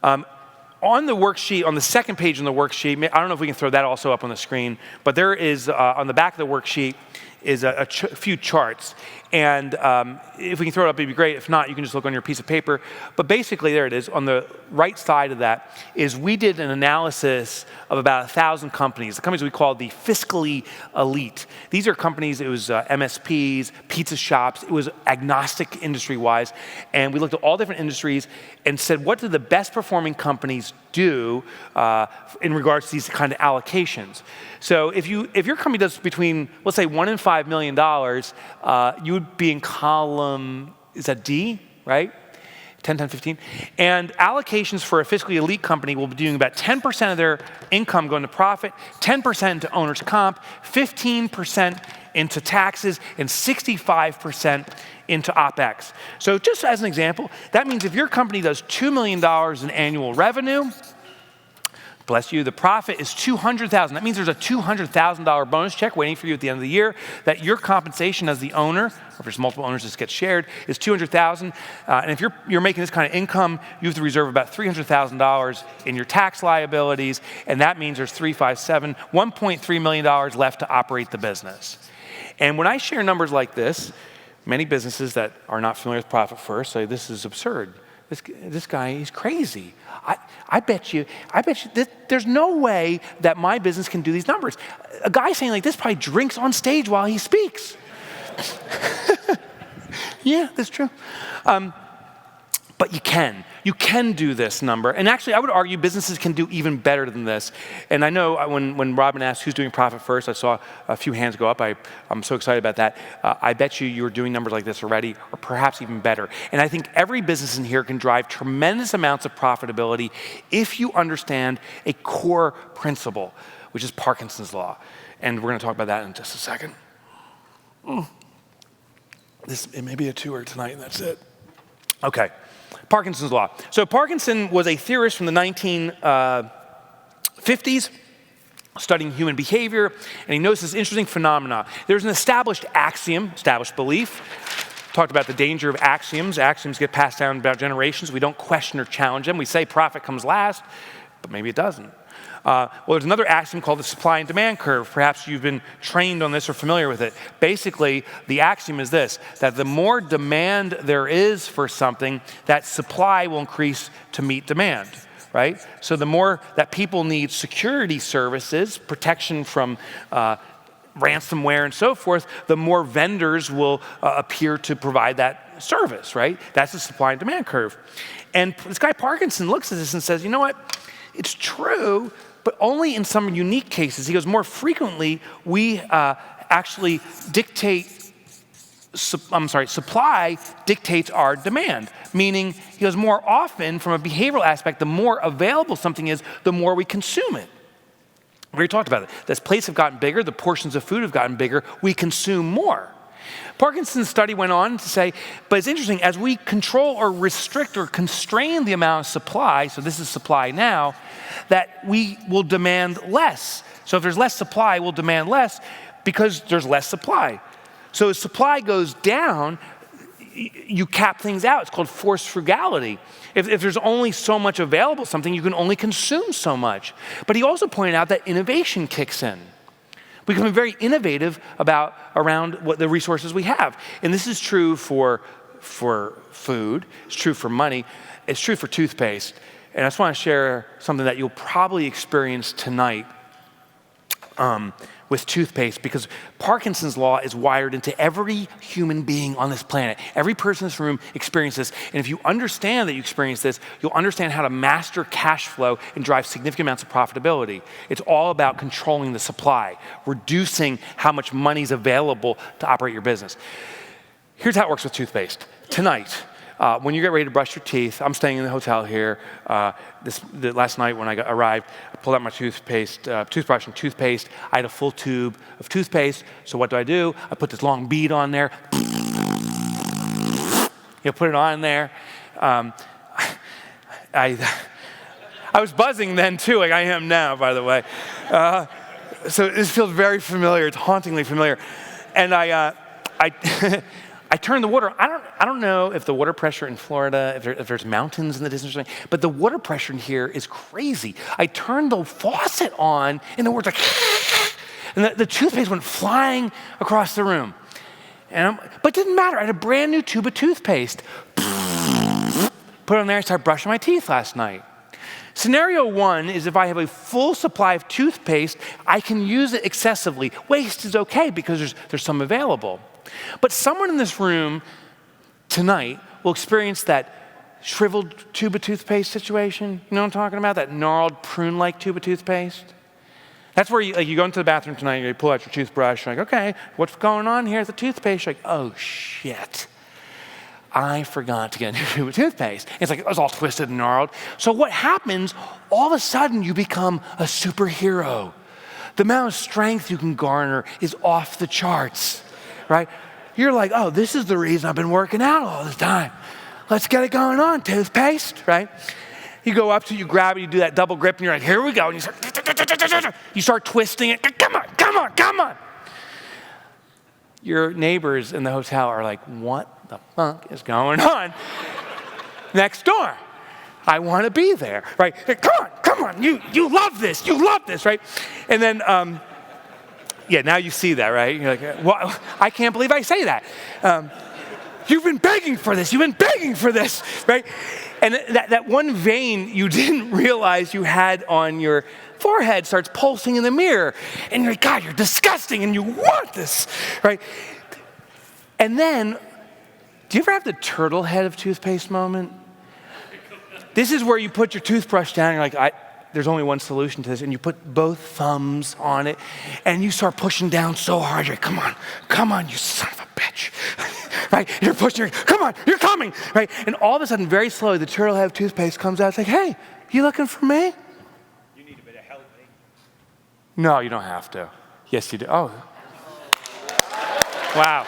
On the worksheet, on the second page in the worksheet, I don't know if we can throw that also up on the screen, but there is, on the back of the worksheet, is a few charts. And if we can throw it up, it'd be great. If not, you can just look on your piece of paper. But basically, there it is. On the right side of that is we did an analysis of about 1,000 companies, the companies we call the fiscally elite. These are companies, it was MSPs, pizza shops. It was agnostic industry-wise. And we looked at all different industries and said, what do the best performing companies do in regards to these kind of allocations? So if your company does between, let's say, $1 and $5 million, you would be in column, is that D, right? 10, 10, 15. And allocations for a fiscally elite company will be doing about 10% of their income going to profit, 10% into owner's comp, 15% into taxes, and 65% into OpEx. So just as an example, that means if your company does $2 million in annual revenue, bless you, the profit is $200,000. That means there's a $200,000 bonus check waiting for you at the end of the year, that your compensation as the owner, or if there's multiple owners, this gets shared, is $200,000. And if you're making this kind of income, you have to reserve about $300,000 in your tax liabilities, and that means there's $1.3 million left to operate the business. And when I share numbers like this, many businesses that are not familiar with Profit First say, this is absurd. This guy, he's crazy. I bet you, there's no way that my business can do these numbers. A guy saying like this probably drinks on stage while he speaks. Yeah, that's true. But you can do this number. And actually, I would argue businesses can do even better than this. And I know when Robin asked who's doing Profit First, I saw a few hands go up. I'm so excited about that. I bet you're doing numbers like this already, or perhaps even better. And I think every business in here can drive tremendous amounts of profitability if you understand a core principle, which is Parkinsons Law. And we're going to talk about that in just a second. It may be a tour tonight, and that's it. Okay. Parkinson's Law. So Parkinson was a theorist from the 1950s, studying human behavior, and he noticed this interesting phenomena. There's an established axiom, established belief. Talked about the danger of axioms. Axioms get passed down about generations. We don't question or challenge them. We say profit comes last, but maybe it doesn't. Well, there's another axiom called the supply and demand curve. Perhaps you've been trained on this or familiar with it. Basically, the axiom is this, that the more demand there is for something, that supply will increase to meet demand, right? So the more that people need security services, protection from ransomware and so forth, the more vendors will appear to provide that service, right? That's the supply and demand curve. And this guy Parkinson looks at this and says, you know what? It's true, but only in some unique cases. He goes, more frequently, we actually supply dictates our demand. Meaning, he goes, more often, from a behavioral aspect, the more available something is, the more we consume it. We already talked about it. As plates have gotten bigger, the portions of food have gotten bigger, we consume more. Parkinson's study went on to say, but it's interesting, as we control or restrict or constrain the amount of supply, so this is supply now, that we will demand less. So if there's less supply, we'll demand less because there's less supply. So as supply goes down, you cap things out. It's called forced frugality. If there's only so much available something, you can only consume so much. But he also pointed out that innovation kicks in. We become very innovative around what the resources we have. And this is true for food, it's true for money, it's true for toothpaste. And I just want to share something that you'll probably experience tonight with toothpaste, because Parkinson's Law is wired into every human being on this planet. Every person in this room experiences this. And if you understand that you experience this, you'll understand how to master cash flow and drive significant amounts of profitability. It's all about controlling the supply, reducing how much money is available to operate your business. Here's how it works with toothpaste. Tonight, when you get ready to brush your teeth, I'm staying in the hotel here. Last night when I arrived, I pulled out my toothbrush and toothpaste. I had a full tube of toothpaste. So what do? I put this long bead on there. Put it on there. I I was buzzing then too, like I am now, by the way. So this feels very familiar. It's hauntingly familiar. And I turned the water. I don't know if the water pressure in Florida, if there's mountains in the distance or something, but the water pressure in here is crazy. I turned the faucet on, and the water's like, and the toothpaste went flying across the room. But it didn't matter. I had a brand new tube of toothpaste. Put it on there and started brushing my teeth last night. Scenario one is if I have a full supply of toothpaste, I can use it excessively. Waste is okay because there's some available. But someone in this room tonight will experience that shriveled tube of toothpaste situation. You know what I'm talking about? That gnarled prune-like tube of toothpaste. That's where you go into the bathroom tonight, you pull out your toothbrush, you're like, okay, what's going on here at the toothpaste? You're like, oh shit. I forgot to get a new tube of toothpaste. It's like, it was all twisted and gnarled. So what happens, all of a sudden you become a superhero. The amount of strength you can garner is off the charts, right? You're like, oh, this is the reason I've been working out all the time. Let's get it going on, toothpaste, right? You go up to, you grab it, you do that double grip, and you're like, here we go. And you start twisting it. Come on, come on, come on. Your neighbors in the hotel are like, what the fuck is going on next door? I want to be there, right? Come on, you love this, right? And then, now you see that, right? You're like, well, I can't believe I say that. You've been begging for this, right? And that one vein you didn't realize you had on your forehead starts pulsing in the mirror. And you're like, God, you're disgusting and you want this, right? And then, do you ever have the turtle head of toothpaste moment? This is where you put your toothbrush down and you're like, there's only one solution to this. And you put both thumbs on it and you start pushing down so hard. You're like, come on, you son of a bitch. Right? You're pushing, come on, you're coming, right? And all of a sudden, very slowly, the turtle head of toothpaste comes out. It's like, hey, you looking for me? You need a bit of help, eh? No, you don't have to. Yes, you do. Oh. Wow.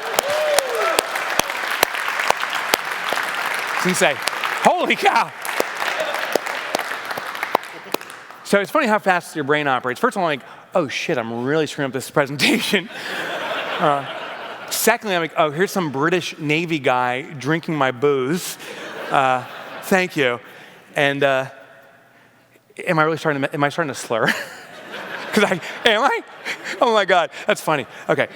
You say, holy cow. So it's funny how fast your brain operates. First of all, I'm like, oh shit, I'm really screwing up this presentation. Secondly, I'm like, oh, here's some British Navy guy drinking my booze. Thank you. And am I starting to slur? Am I? Oh my God, that's funny. Okay.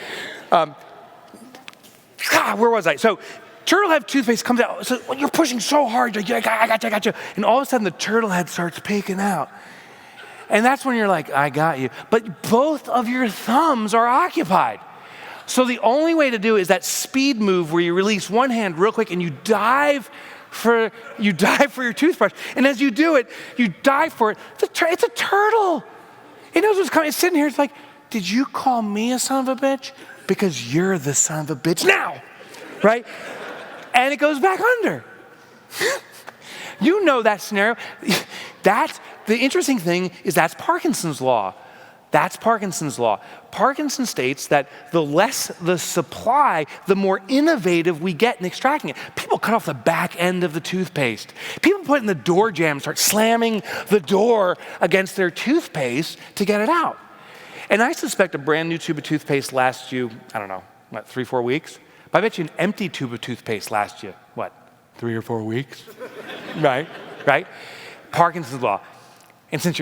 Where was I? So turtle head toothpaste comes out. So you're pushing so hard, you're like, I got you. And all of a sudden the turtle head starts peeking out. And that's when you're like, I got you. But both of your thumbs are occupied. So the only way to do it is that speed move where you release one hand real quick and you dive for your toothbrush. And as you do it, you dive for it. It's a turtle. It knows what's coming. It's sitting here. It's like, did you call me a son of a bitch? Because you're the son of a bitch now, right? And it goes back under. You know that scenario. The interesting thing is that's Parkinson's Law. That's Parkinson's Law. Parkinson states that the less the supply, the more innovative we get in extracting it. People cut off the back end of the toothpaste. People put it in the door jamb, start slamming the door against their toothpaste to get it out. And I suspect a brand new tube of toothpaste lasts you, 3-4 weeks? But I bet you an empty tube of toothpaste lasts you, 3 or 4 weeks? Right? Parkinson's Law. And since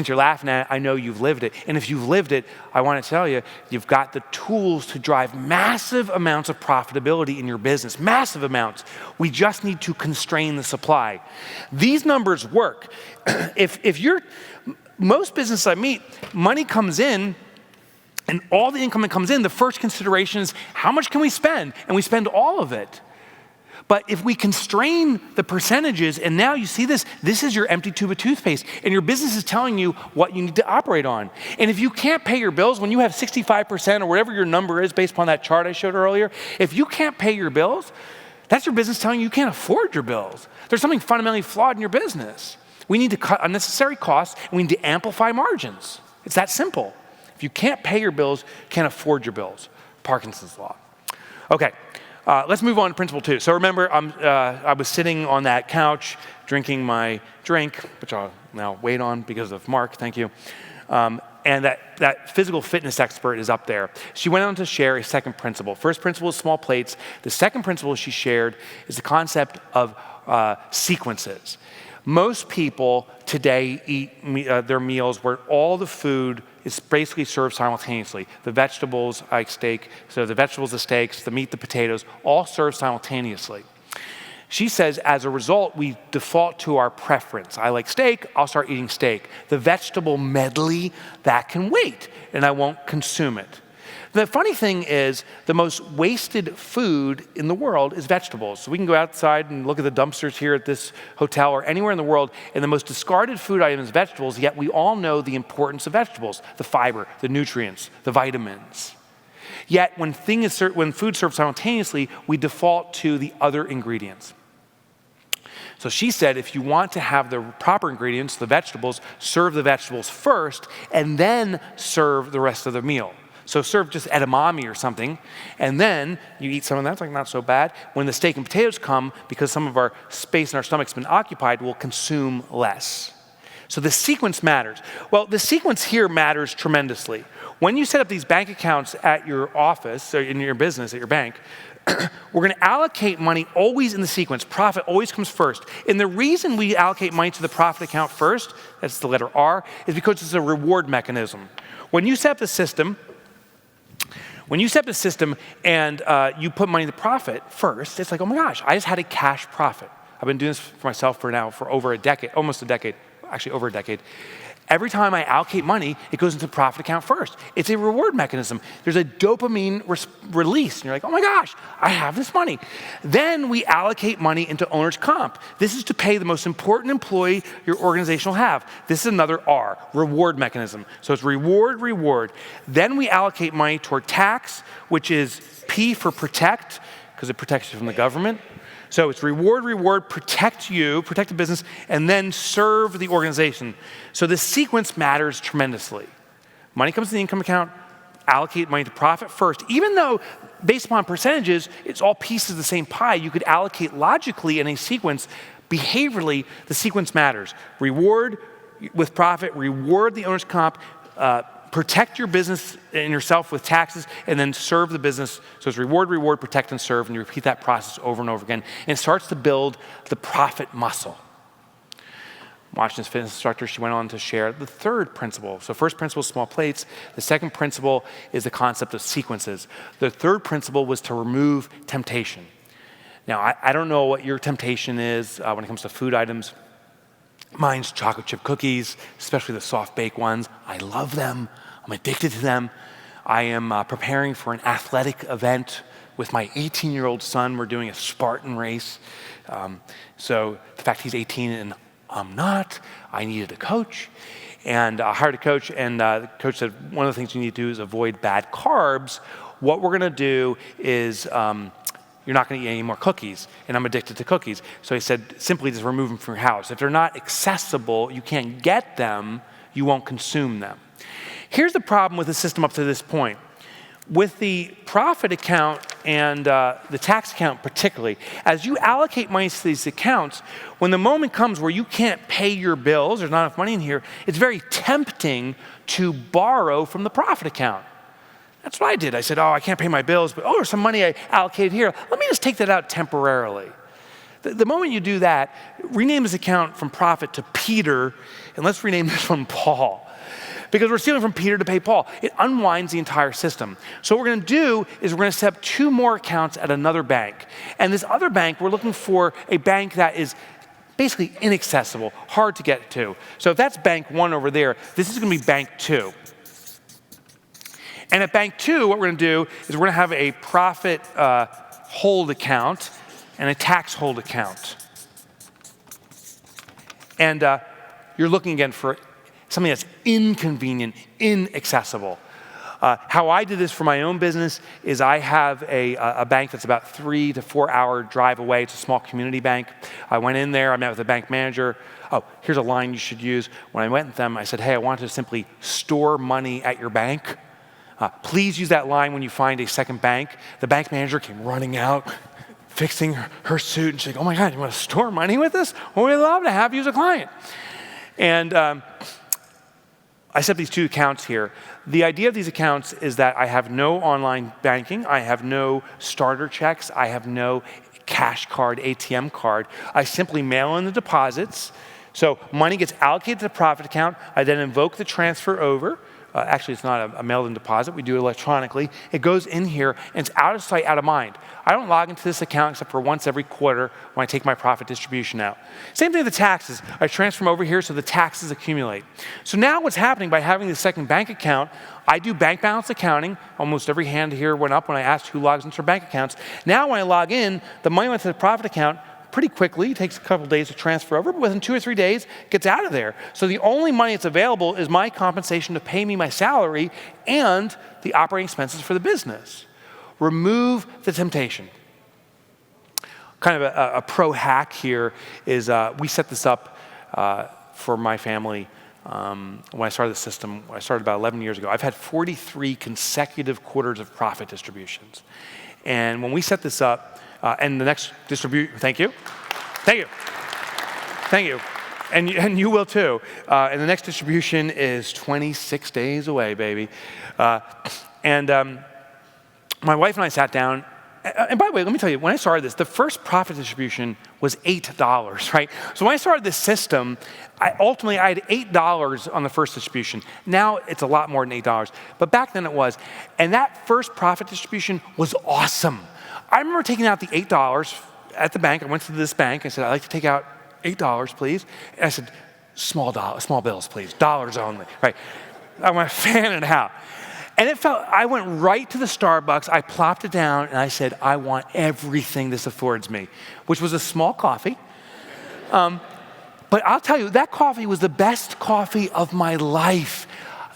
you're laughing at it, I know you've lived it. And if you've lived it, I want to tell you, you've got the tools to drive massive amounts of profitability in your business, massive amounts. We just need to constrain the supply. These numbers work. Most businesses I meet, money comes in, and all the income that comes in, the first consideration is, how much can we spend? And we spend all of it. But if we constrain the percentages, and now you see this is your empty tube of toothpaste, and your business is telling you what you need to operate on. And if you can't pay your bills, when you have 65% or whatever your number is based upon that chart I showed earlier, if you can't pay your bills, that's your business telling you can't afford your bills. There's something fundamentally flawed in your business. We need to cut unnecessary costs, and we need to amplify margins. It's that simple. If you can't pay your bills, you can't afford your bills. Parkinson's Law. Okay. Let's move on to principle 2. So remember, I was sitting on that couch drinking my drink, which I'll now wait on because of Mark, thank you. And that physical fitness expert is up there. She went on to share a second principle. First principle is small plates. The second principle she shared is the concept of sequences. Most people today eat their meals where all the food is basically served simultaneously. The vegetables, like steak, so the vegetables, the steaks, the meat, the potatoes, all served simultaneously. She says, as a result, we default to our preference. I like steak, I'll start eating steak. The vegetable medley, that can wait, and I won't consume it. The funny thing is, the most wasted food in the world is vegetables. So we can go outside and look at the dumpsters here at this hotel or anywhere in the world, and the most discarded food item is vegetables, yet we all know the importance of vegetables, the fiber, the nutrients, the vitamins. Yet when food served simultaneously, we default to the other ingredients. So she said, if you want to have the proper ingredients, the vegetables, serve the vegetables first, and then serve the rest of the meal. So serve just edamame or something, and then you eat some of that, it's like not so bad. When the steak and potatoes come, because some of our space in our stomach's been occupied, we'll consume less. So the sequence matters. Well, the sequence here matters tremendously. When you set up these bank accounts at your office, or in your business, at your bank, we're going to allocate money always in the sequence. Profit always comes first. And the reason we allocate money to the profit account first, that's the letter R, is because it's a reward mechanism. When you set up the system, and you put money in the profit first, it's like, oh my gosh, I just had a cash profit. I've been doing this for myself for over a decade, almost a decade, actually over a decade. Every time I allocate money, it goes into the profit account first. It's a reward mechanism. There's a dopamine release, and you're like, oh my gosh, I have this money. Then we allocate money into owner's comp. This is to pay the most important employee your organization will have. This is another R, reward mechanism. So it's reward, reward. Then we allocate money toward tax, which is P for protect, because it protects you from the government. So it's reward, reward, protect you, protect the business, and then serve the organization. So this sequence matters tremendously. Money comes to the income account, allocate money to profit first. Even though, based upon percentages, it's all pieces of the same pie, you could allocate logically in a sequence. Behaviorally, the sequence matters. Reward with profit, reward the owner's comp, protect your business and yourself with taxes, and then serve the business. So it's reward, reward, protect, and serve, and you repeat that process over and over again. And it starts to build the profit muscle. Watching this fitness instructor, she went on to share the third principle. So first principle is small plates. The second principle is the concept of sequences. The third principle was to remove temptation. Now, I don't know what your temptation is when it comes to food items. Mine's chocolate chip cookies, especially the soft baked ones. I love them. I'm addicted to them. I am preparing for an athletic event with my 18-year-old son. We're doing a Spartan race. So the fact he's 18 and I'm not, I needed a coach. And I hired a coach, and the coach said, one of the things you need to do is avoid bad carbs. What we're going to do is you're not going to eat any more cookies, and I'm addicted to cookies. So he said, simply just remove them from your house. If they're not accessible, you can't get them, you won't consume them. Here's the problem with the system up to this point. With the profit account and the tax account particularly, as you allocate money to these accounts, when the moment comes where you can't pay your bills, there's not enough money in here, it's very tempting to borrow from the profit account. That's what I did. I said, oh, I can't pay my bills, but there's some money I allocated here. Let me just take that out temporarily. The moment you do that, rename this account from profit to Peter, and let's rename this one Paul. Because we're stealing from Peter to pay Paul. It unwinds the entire system. So what we're going to do is we're going to set up 2 more accounts at another bank. And this other bank, we're looking for a bank that is basically inaccessible, hard to get to. So if that's bank 1 over there, this is going to be bank 2. And at bank 2, what we're going to do is we're going to have a profit hold account and a tax hold account. And you're looking again for something that's inconvenient, inaccessible. How I did this for my own business is I have a bank that's about 3 to 4 hour drive away. It's a small community bank. I went in there, I met with the bank manager. Oh, here's a line you should use. When I went with them, I said, hey, I want to simply store money at your bank. Please use that line when you find a second bank. The bank manager came running out, fixing her suit, and she's like, oh my God, you want to store money with us? Well, we'd love to have you as a client. And I set up these 2 accounts here. The idea of these accounts is that I have no online banking, I have no starter checks, I have no cash card, ATM card. I simply mail in the deposits. So money gets allocated to the profit account. I then invoke the transfer over. Actually, it's not a mailed-in deposit. We do it electronically. It goes in here, and it's out of sight, out of mind. I don't log into this account except for once every quarter when I take my profit distribution out. Same thing with the taxes. I transfer them over here so the taxes accumulate. So now what's happening by having the second bank account, I do bank balance accounting. Almost every hand here went up when I asked who logs into their bank accounts. Now when I log in, the money went to the profit account pretty quickly. It takes a couple days to transfer over, but within 2 or 3 days, it gets out of there. So the only money that's available is my compensation to pay me my salary and the operating expenses for the business. Remove the temptation. Kind of a pro hack here is we set this up for my family when I started the system. I started about 11 years ago. I've had 43 consecutive quarters of profit distributions. And when we set this up, and the next thank you, and you will too. And the next distribution is 26 days away, baby. My wife and I sat down. And by the way, let me tell you, when I started this, the first profit distribution was $8, right? So when I started this system, I had $8 on the first distribution. Now it's a lot more than $8, but back then it was. And that first profit distribution was awesome. I remember taking out the $8 at the bank. I went to this bank. I said, I'd like to take out $8, please. And I said, small bills, please, dollars only, right? I went fanning it out. And I went right to the Starbucks, I plopped it down, and I said, I want everything this affords me, which was a small coffee. But I'll tell you, that coffee was the best coffee of my life.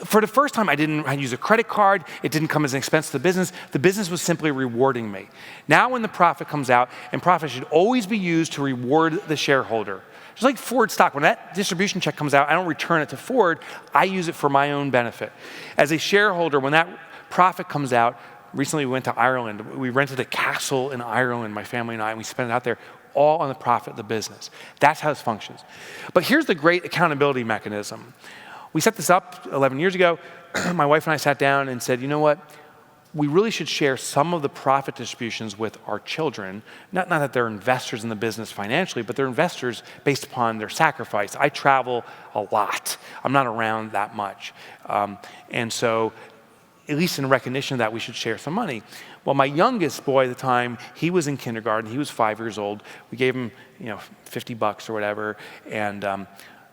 For the first time, I didn't use a credit card. It didn't come as an expense to the business was simply rewarding me. Now when the profit comes out, and profit should always be used to reward the shareholder. Just like Ford stock, when that distribution check comes out, I don't return it to Ford, I use it for my own benefit. As a shareholder, when that profit comes out, recently we went to Ireland. We rented a castle in Ireland, my family and I, and we spent it out there all on the profit of the business. That's how this functions. But here's the great accountability mechanism. We set this up 11 years ago. My wife and I sat down and said, you know what? We really should share some of the profit distributions with our children. Not that they're investors in the business financially, but they're investors based upon their sacrifice. I travel a lot. I'm not around that much. And so, at least in recognition of that, we should share some money. Well, my youngest boy at the time, he was in kindergarten. He was 5 years old. We gave him, $50 or whatever. And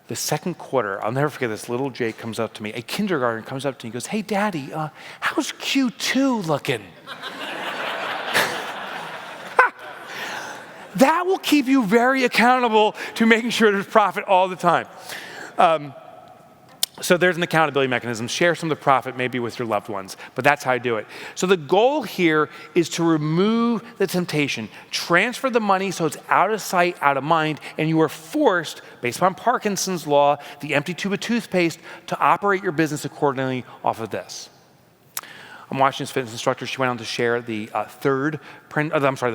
the second quarter, I'll never forget this, little Jake comes up to me, a kindergartner comes up to me and goes, hey, Daddy, how's Q2 looking? That will keep you very accountable to making sure there's profit all the time. So there's an accountability mechanism. Share some of the profit maybe with your loved ones, but that's how I do it. So the goal here is to remove the temptation, transfer the money so it's out of sight, out of mind, and you are forced, based upon Parkinsons Law, the empty tube of toothpaste, to operate your business accordingly off of this. I'm watching this fitness instructor. She went on to share the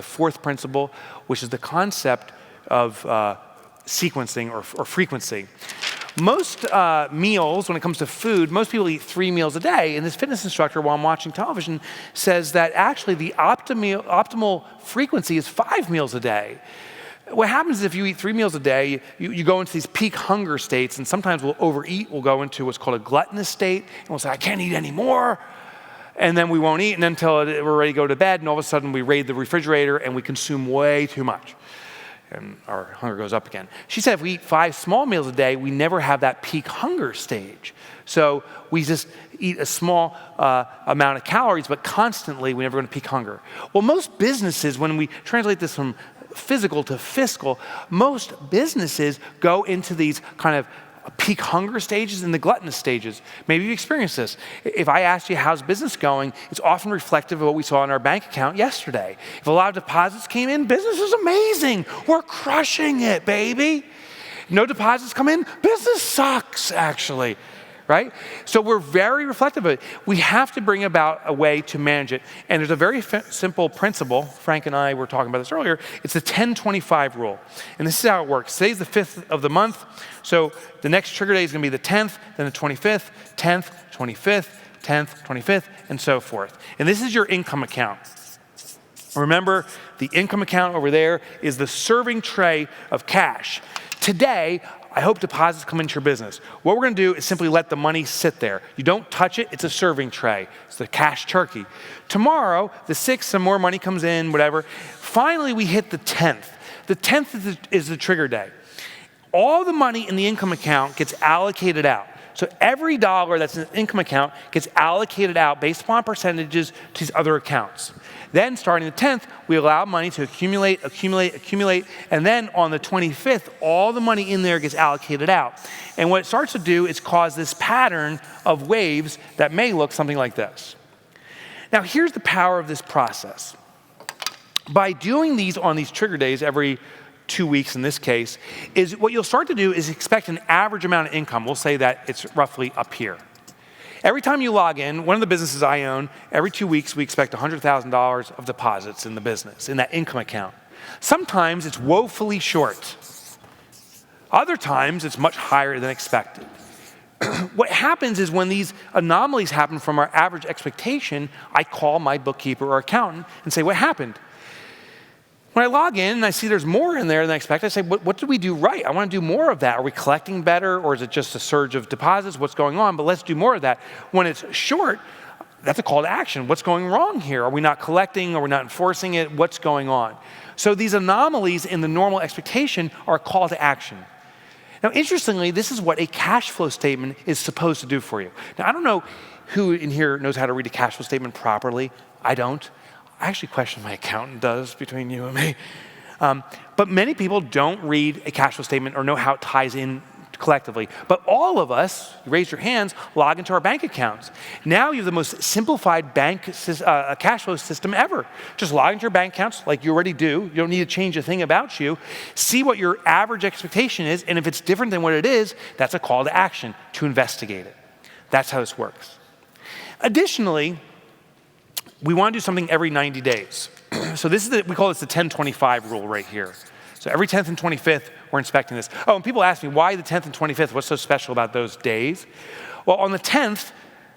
fourth principle, which is the concept of sequencing or frequency. Most meals, when it comes to food, most people eat 3 meals a day. And this fitness instructor, while I'm watching television, says that actually the optimal frequency is 5 meals a day. What happens is if you eat 3 meals a day, you go into these peak hunger states, and sometimes we'll overeat. We'll go into what's called a gluttonous state, and we'll say, I can't eat anymore. And then we won't eat, and then until we're ready to go to bed, and all of a sudden we raid the refrigerator, and we consume way too much. And our hunger goes up again. She said if we eat 5 small meals a day, we never have that peak hunger stage. So we just eat a small amount of calories, but constantly we never go to peak hunger. Well, most businesses, when we translate this from physical to fiscal, most businesses go into these kind of peak hunger stages and the gluttonous stages. Maybe you've experienced this. If I asked you how's business going, it's often reflective of what we saw in our bank account yesterday. If a lot of deposits came in, business is amazing. We're crushing it, baby. No deposits come in, business sucks, actually. right? So we're very reflective of it. We have to bring about a way to manage it. And there's a very simple principle. Frank and I were talking about this earlier. It's the 10-25 rule. And this is how it works. Today's the 5th of the month. So the next trigger day is going to be the 10th, then the 25th, 10th, 25th, 10th, 25th, and so forth. And this is your income account. Remember, the income account over there is the serving tray of cash. Today, I hope deposits come into your business. What we're going to do is simply let the money sit there. You don't touch it. It's a serving tray. It's the cash turkey. Tomorrow, the 6th, some more money comes in, whatever. Finally, we hit the 10th. The 10th is the trigger day. All the money in the income account gets allocated out. So every dollar that's in the income account gets allocated out based upon percentages to these other accounts. Then starting the 10th, we allow money to accumulate, and then on the 25th, all the money in there gets allocated out. And what it starts to do is cause this pattern of waves that may look something like this. Now here's the power of this process. By doing these on these trigger days every 2 weeks in this case, is what you'll start to do is expect an average amount of income. We'll say that it's roughly up here. Every time you log in, one of the businesses I own, every 2 weeks we expect $100,000 of deposits in the business, in that income account. Sometimes it's woefully short. Other times it's much higher than expected. What happens is when these anomalies happen from our average expectation, I call my bookkeeper or accountant and say, what happened? When I log in and I see there's more in there than I expect, I say, what did we do right? I want to do more of that. Are we collecting better, or is it just a surge of deposits? What's going on? But let's do more of that. When it's short, that's a call to action. What's going wrong here? Are we not collecting? Are we not enforcing it? What's going on? So these anomalies in the normal expectation are a call to action. Now, interestingly, this is what a cash flow statement is supposed to do for you. Now, I don't know who in here knows how to read a cash flow statement properly. I don't. I actually question my accountant does, between you and me. But many people don't read a cash flow statement or know how it ties in collectively. But all of us, you raise your hands, log into our bank accounts. Now you have the most simplified cash flow system ever. Just log into your bank accounts like you already do. You don't need to change a thing about you. See what your average expectation is, and if it's different than what it is, that's a call to action to investigate it. That's how this works. Additionally, we want to do something every 90 days. So this is we call this the 10-25 rule right here. So every 10th and 25th, we're inspecting this. Oh, and people ask me, why the 10th and 25th? What's so special about those days? Well, on the 10th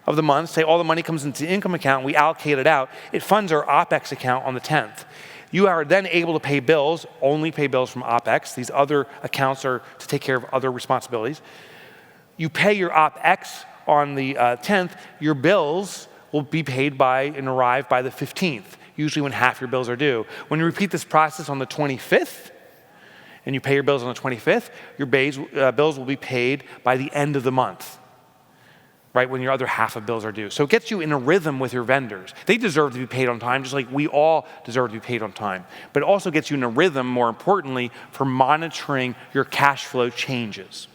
of the month, say all the money comes into the income account, we allocate it out. It funds our OPEX account on the 10th. You are then able to pay bills, only pay bills from OPEX. These other accounts are to take care of other responsibilities. You pay your OPEX on the 10th. Your bills will be paid by and arrive by the 15th, usually when half your bills are due. When you repeat this process on the 25th, and you pay your bills on the 25th, your bills will be paid by the end of the month, right, when your other half of bills are due. So it gets you in a rhythm with your vendors. They deserve to be paid on time, just like we all deserve to be paid on time. But it also gets you in a rhythm, more importantly, for monitoring your cash flow changes.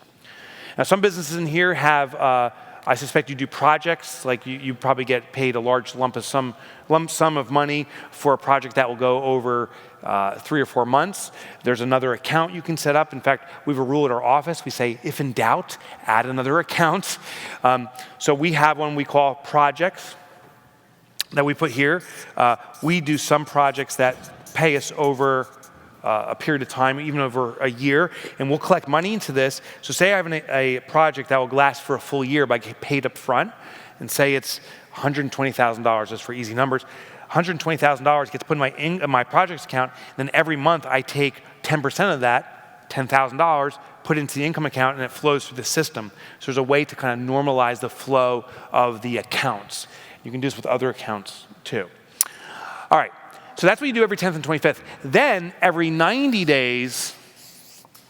Now, some businesses in here have I suspect you do projects, like you probably get paid a large lump sum of money for a project that will go over 3 or 4 months. There's another account you can set up. In fact, we have a rule at our office. We say, if in doubt, add another account. So we have one we call projects that we put here. We do some projects that pay us over a period of time, even over a year, and we'll collect money into this. So say I have a project that will last for a full year, but I get paid up front, and say it's $120,000, just for easy numbers. $120,000 gets put in my projects account, then every month I take 10% of that, $10,000, put into the income account, and it flows through the system. So there's a way to kind of normalize the flow of the accounts. You can do this with other accounts too. All right. So that's what you do every 10th and 25th. Then every 90 days,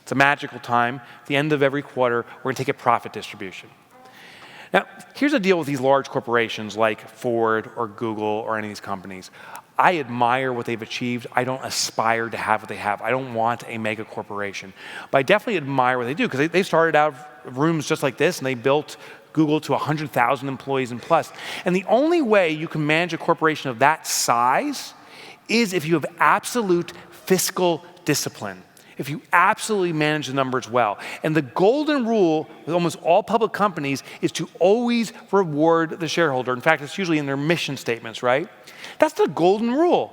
it's a magical time, at the end of every quarter, we're going to take a profit distribution. Now, here's the deal with these large corporations like Ford or Google or any of these companies. I admire what they've achieved. I don't aspire to have what they have. I don't want a mega corporation. But I definitely admire what they do, because they started out of rooms just like this, and they built Google to 100,000 employees and plus. And the only way you can manage a corporation of that size is if you have absolute fiscal discipline. if you absolutely manage the numbers well. And the golden rule with almost all public companies is to always reward the shareholder. In fact, it's usually in their mission statements, right? That's the golden rule.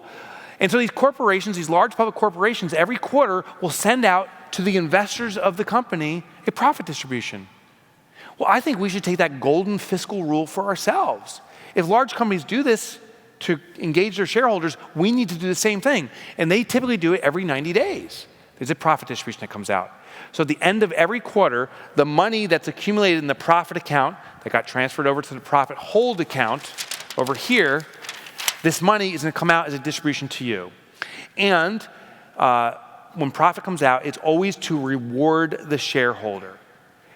And so these corporations, these large public corporations, every quarter will send out to the investors of the company a profit distribution. Well, I think we should take that golden fiscal rule for ourselves. If large companies do this to engage their shareholders, we need to do the same thing. And they typically do it every 90 days. There's a profit distribution that comes out. So at the end of every quarter, the money that's accumulated in the profit account that got transferred over to the profit hold account over here, this money is going to come out as a distribution to you. And when profit comes out, it's always to reward the shareholder.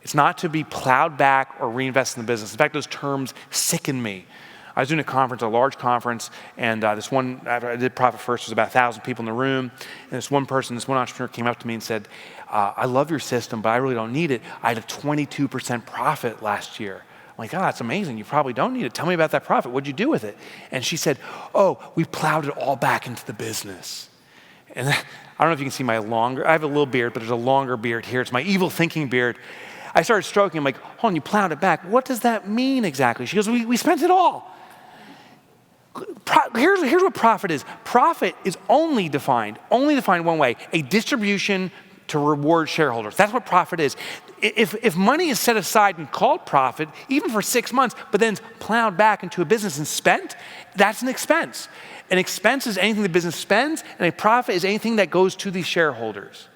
It's not to be plowed back or reinvested in the business. In fact, those terms sicken me. I was doing a conference, a large conference, and this one, I did Profit First, there was about 1,000 people in the room, and this one entrepreneur came up to me and said, I love your system, but I really don't need it. I had a 22% profit last year. I'm like, oh, that's amazing. You probably don't need it. Tell me about that profit. What'd you do with it? And she said, oh, we plowed it all back into the business. And I don't know if you can see I have a little beard, but there's a longer beard here. It's my evil thinking beard. I started stroking. I'm like, hold on, you plowed it back. What does that mean exactly? She goes, we spent it all. Here's what profit is. Profit is only defined one way, a distribution to reward shareholders. That's what profit is. If money is set aside and called profit, even for 6 months, but then plowed back into a business and spent, that's an expense. An expense is anything the business spends, and a profit is anything that goes to the shareholders.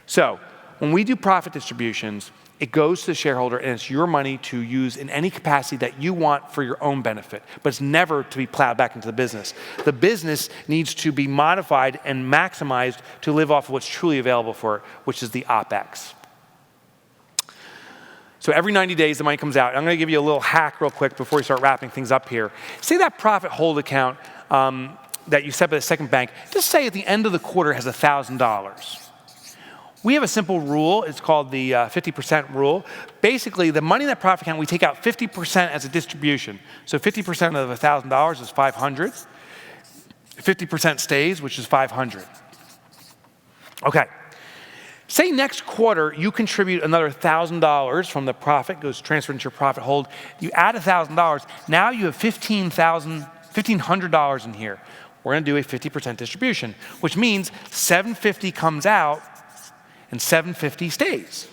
So when we do profit distributions, it goes to the shareholder, and it's your money to use in any capacity that you want for your own benefit, but it's never to be plowed back into the business. The business needs to be modified and maximized to live off of what's truly available for it, which is the OpEx. So every 90 days, the money comes out. I'm going to give you a little hack real quick before we start wrapping things up here. Say that profit hold account that you set by the second bank, just say at the end of the quarter has $1,000. We have a simple rule. It's called the 50% rule. Basically, the money in that profit account, we take out 50% as a distribution. So 50% of $1,000 is $500. 50% stays, which is $500. Okay. Say next quarter you contribute another $1,000 from the profit, goes transferred into your profit hold. You add $1,000. Now you have $1,500 in here. We're going to do a 50% distribution, which means $750 comes out and $750 stays.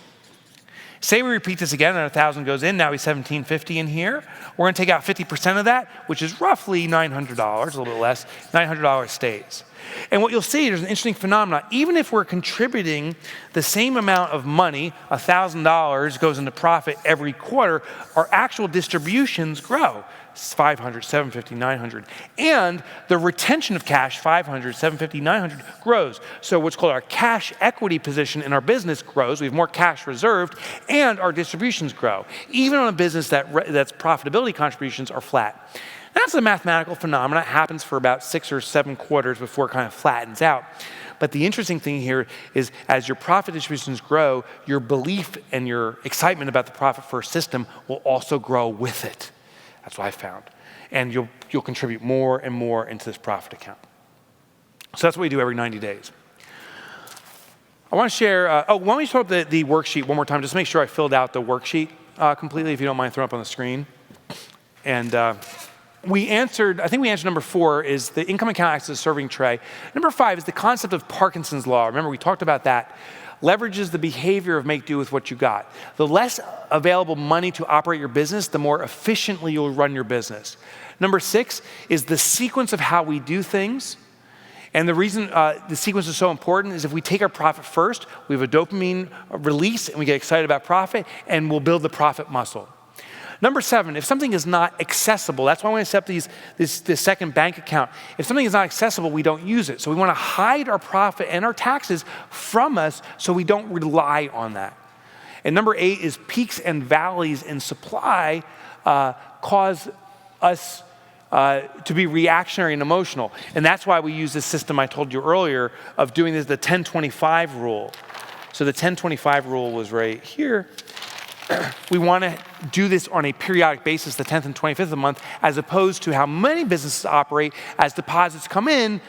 Say we repeat this again and 1,000 goes in, now we have $1,750 in here. We're going to take out 50% of that, which is roughly $900, a little bit less. $900 stays. And what you'll see, there's an interesting phenomenon. Even if we're contributing the same amount of money, $1,000 goes into profit every quarter, our actual distributions grow. 500, 750, 900. And the retention of cash, 500, 750, 900, grows. So what's called our cash equity position in our business grows. We have more cash reserved, and our distributions grow. Even on a business that's profitability contributions are flat. That's a mathematical phenomenon. It happens for about 6 or 7 quarters before it kind of flattens out. But the interesting thing here is as your profit distributions grow, your belief and your excitement about the profit first system will also grow with it. That's what I found. And you'll contribute more and more into this profit account. So that's what we do every 90 days. I want to share, why don't we throw up the worksheet one more time, just to make sure I filled out the worksheet completely, if you don't mind throwing up on the screen. And I think we answered number 4 is the income account acts as a serving tray. Number 5 is the concept of Parkinsons Law. Remember, we talked about that. Leverages the behavior of make do with what you got. The less available money to operate your business, the more efficiently you'll run your business. Number 6 is the sequence of how we do things. And the reason the sequence is so important is if we take our profit first, we have a dopamine release and we get excited about profit and we'll build the profit muscle. Number 7, if something is not accessible, that's why I want to set up this second bank account. If something is not accessible, we don't use it. So we want to hide our profit and our taxes from us so we don't rely on that. And number 8 is peaks and valleys in supply cause us to be reactionary and emotional. And that's why we use this system I told you earlier of doing the 10-25 rule. So the 10-25 rule was right here. We want to do this on a periodic basis, the 10th and 25th of the month, as opposed to how many businesses operate as deposits come in,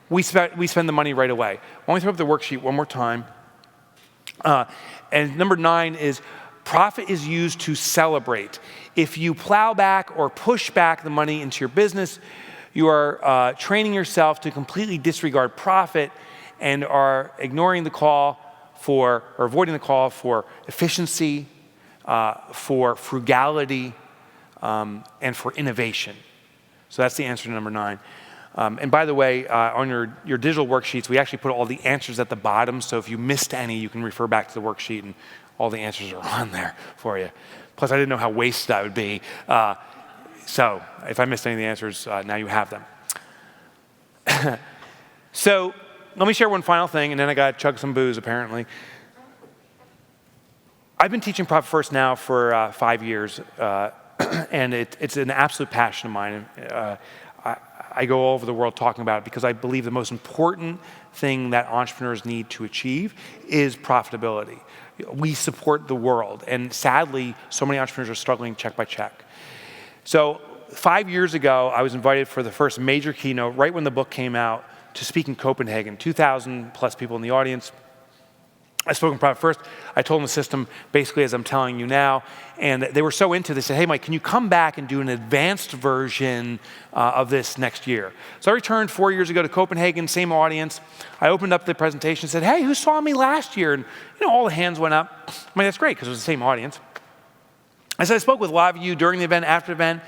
we spend the money right away. Why don't we throw up the worksheet one more time? And number 9 is profit is used to celebrate. If you plow back or push back the money into your business, you are training yourself to completely disregard profit and are ignoring the call for, or avoiding the call for efficiency, for frugality, and for innovation. So that's the answer to number 9. And by the way, on your digital worksheets, we actually put all the answers at the bottom. So if you missed any, you can refer back to the worksheet and all the answers are on there for you. Plus, I didn't know how wasted I would be. So if I missed any of the answers, now you have them. So let me share one final thing, and then I got to chug some booze, apparently. I've been teaching Profit First now for 5 years, and it's an absolute passion of mine. I go all over the world talking about it because I believe the most important thing that entrepreneurs need to achieve is profitability. We support the world, and sadly, so many entrepreneurs are struggling check by check. So 5 years ago, I was invited for the first major keynote right when the book came out to speak in Copenhagen, 2,000 plus people in the audience. I spoke in Profit First. I told them the system basically as I'm telling you now, and they were so into this. They said, hey, Mike, can you come back and do an advanced version of this next year? So I returned 4 years ago to Copenhagen, same audience. I opened up the presentation and said, hey, who saw me last year? And all the hands went up. I mean, that's great because it was the same audience. I said, I spoke with a lot of you during the event, after the event.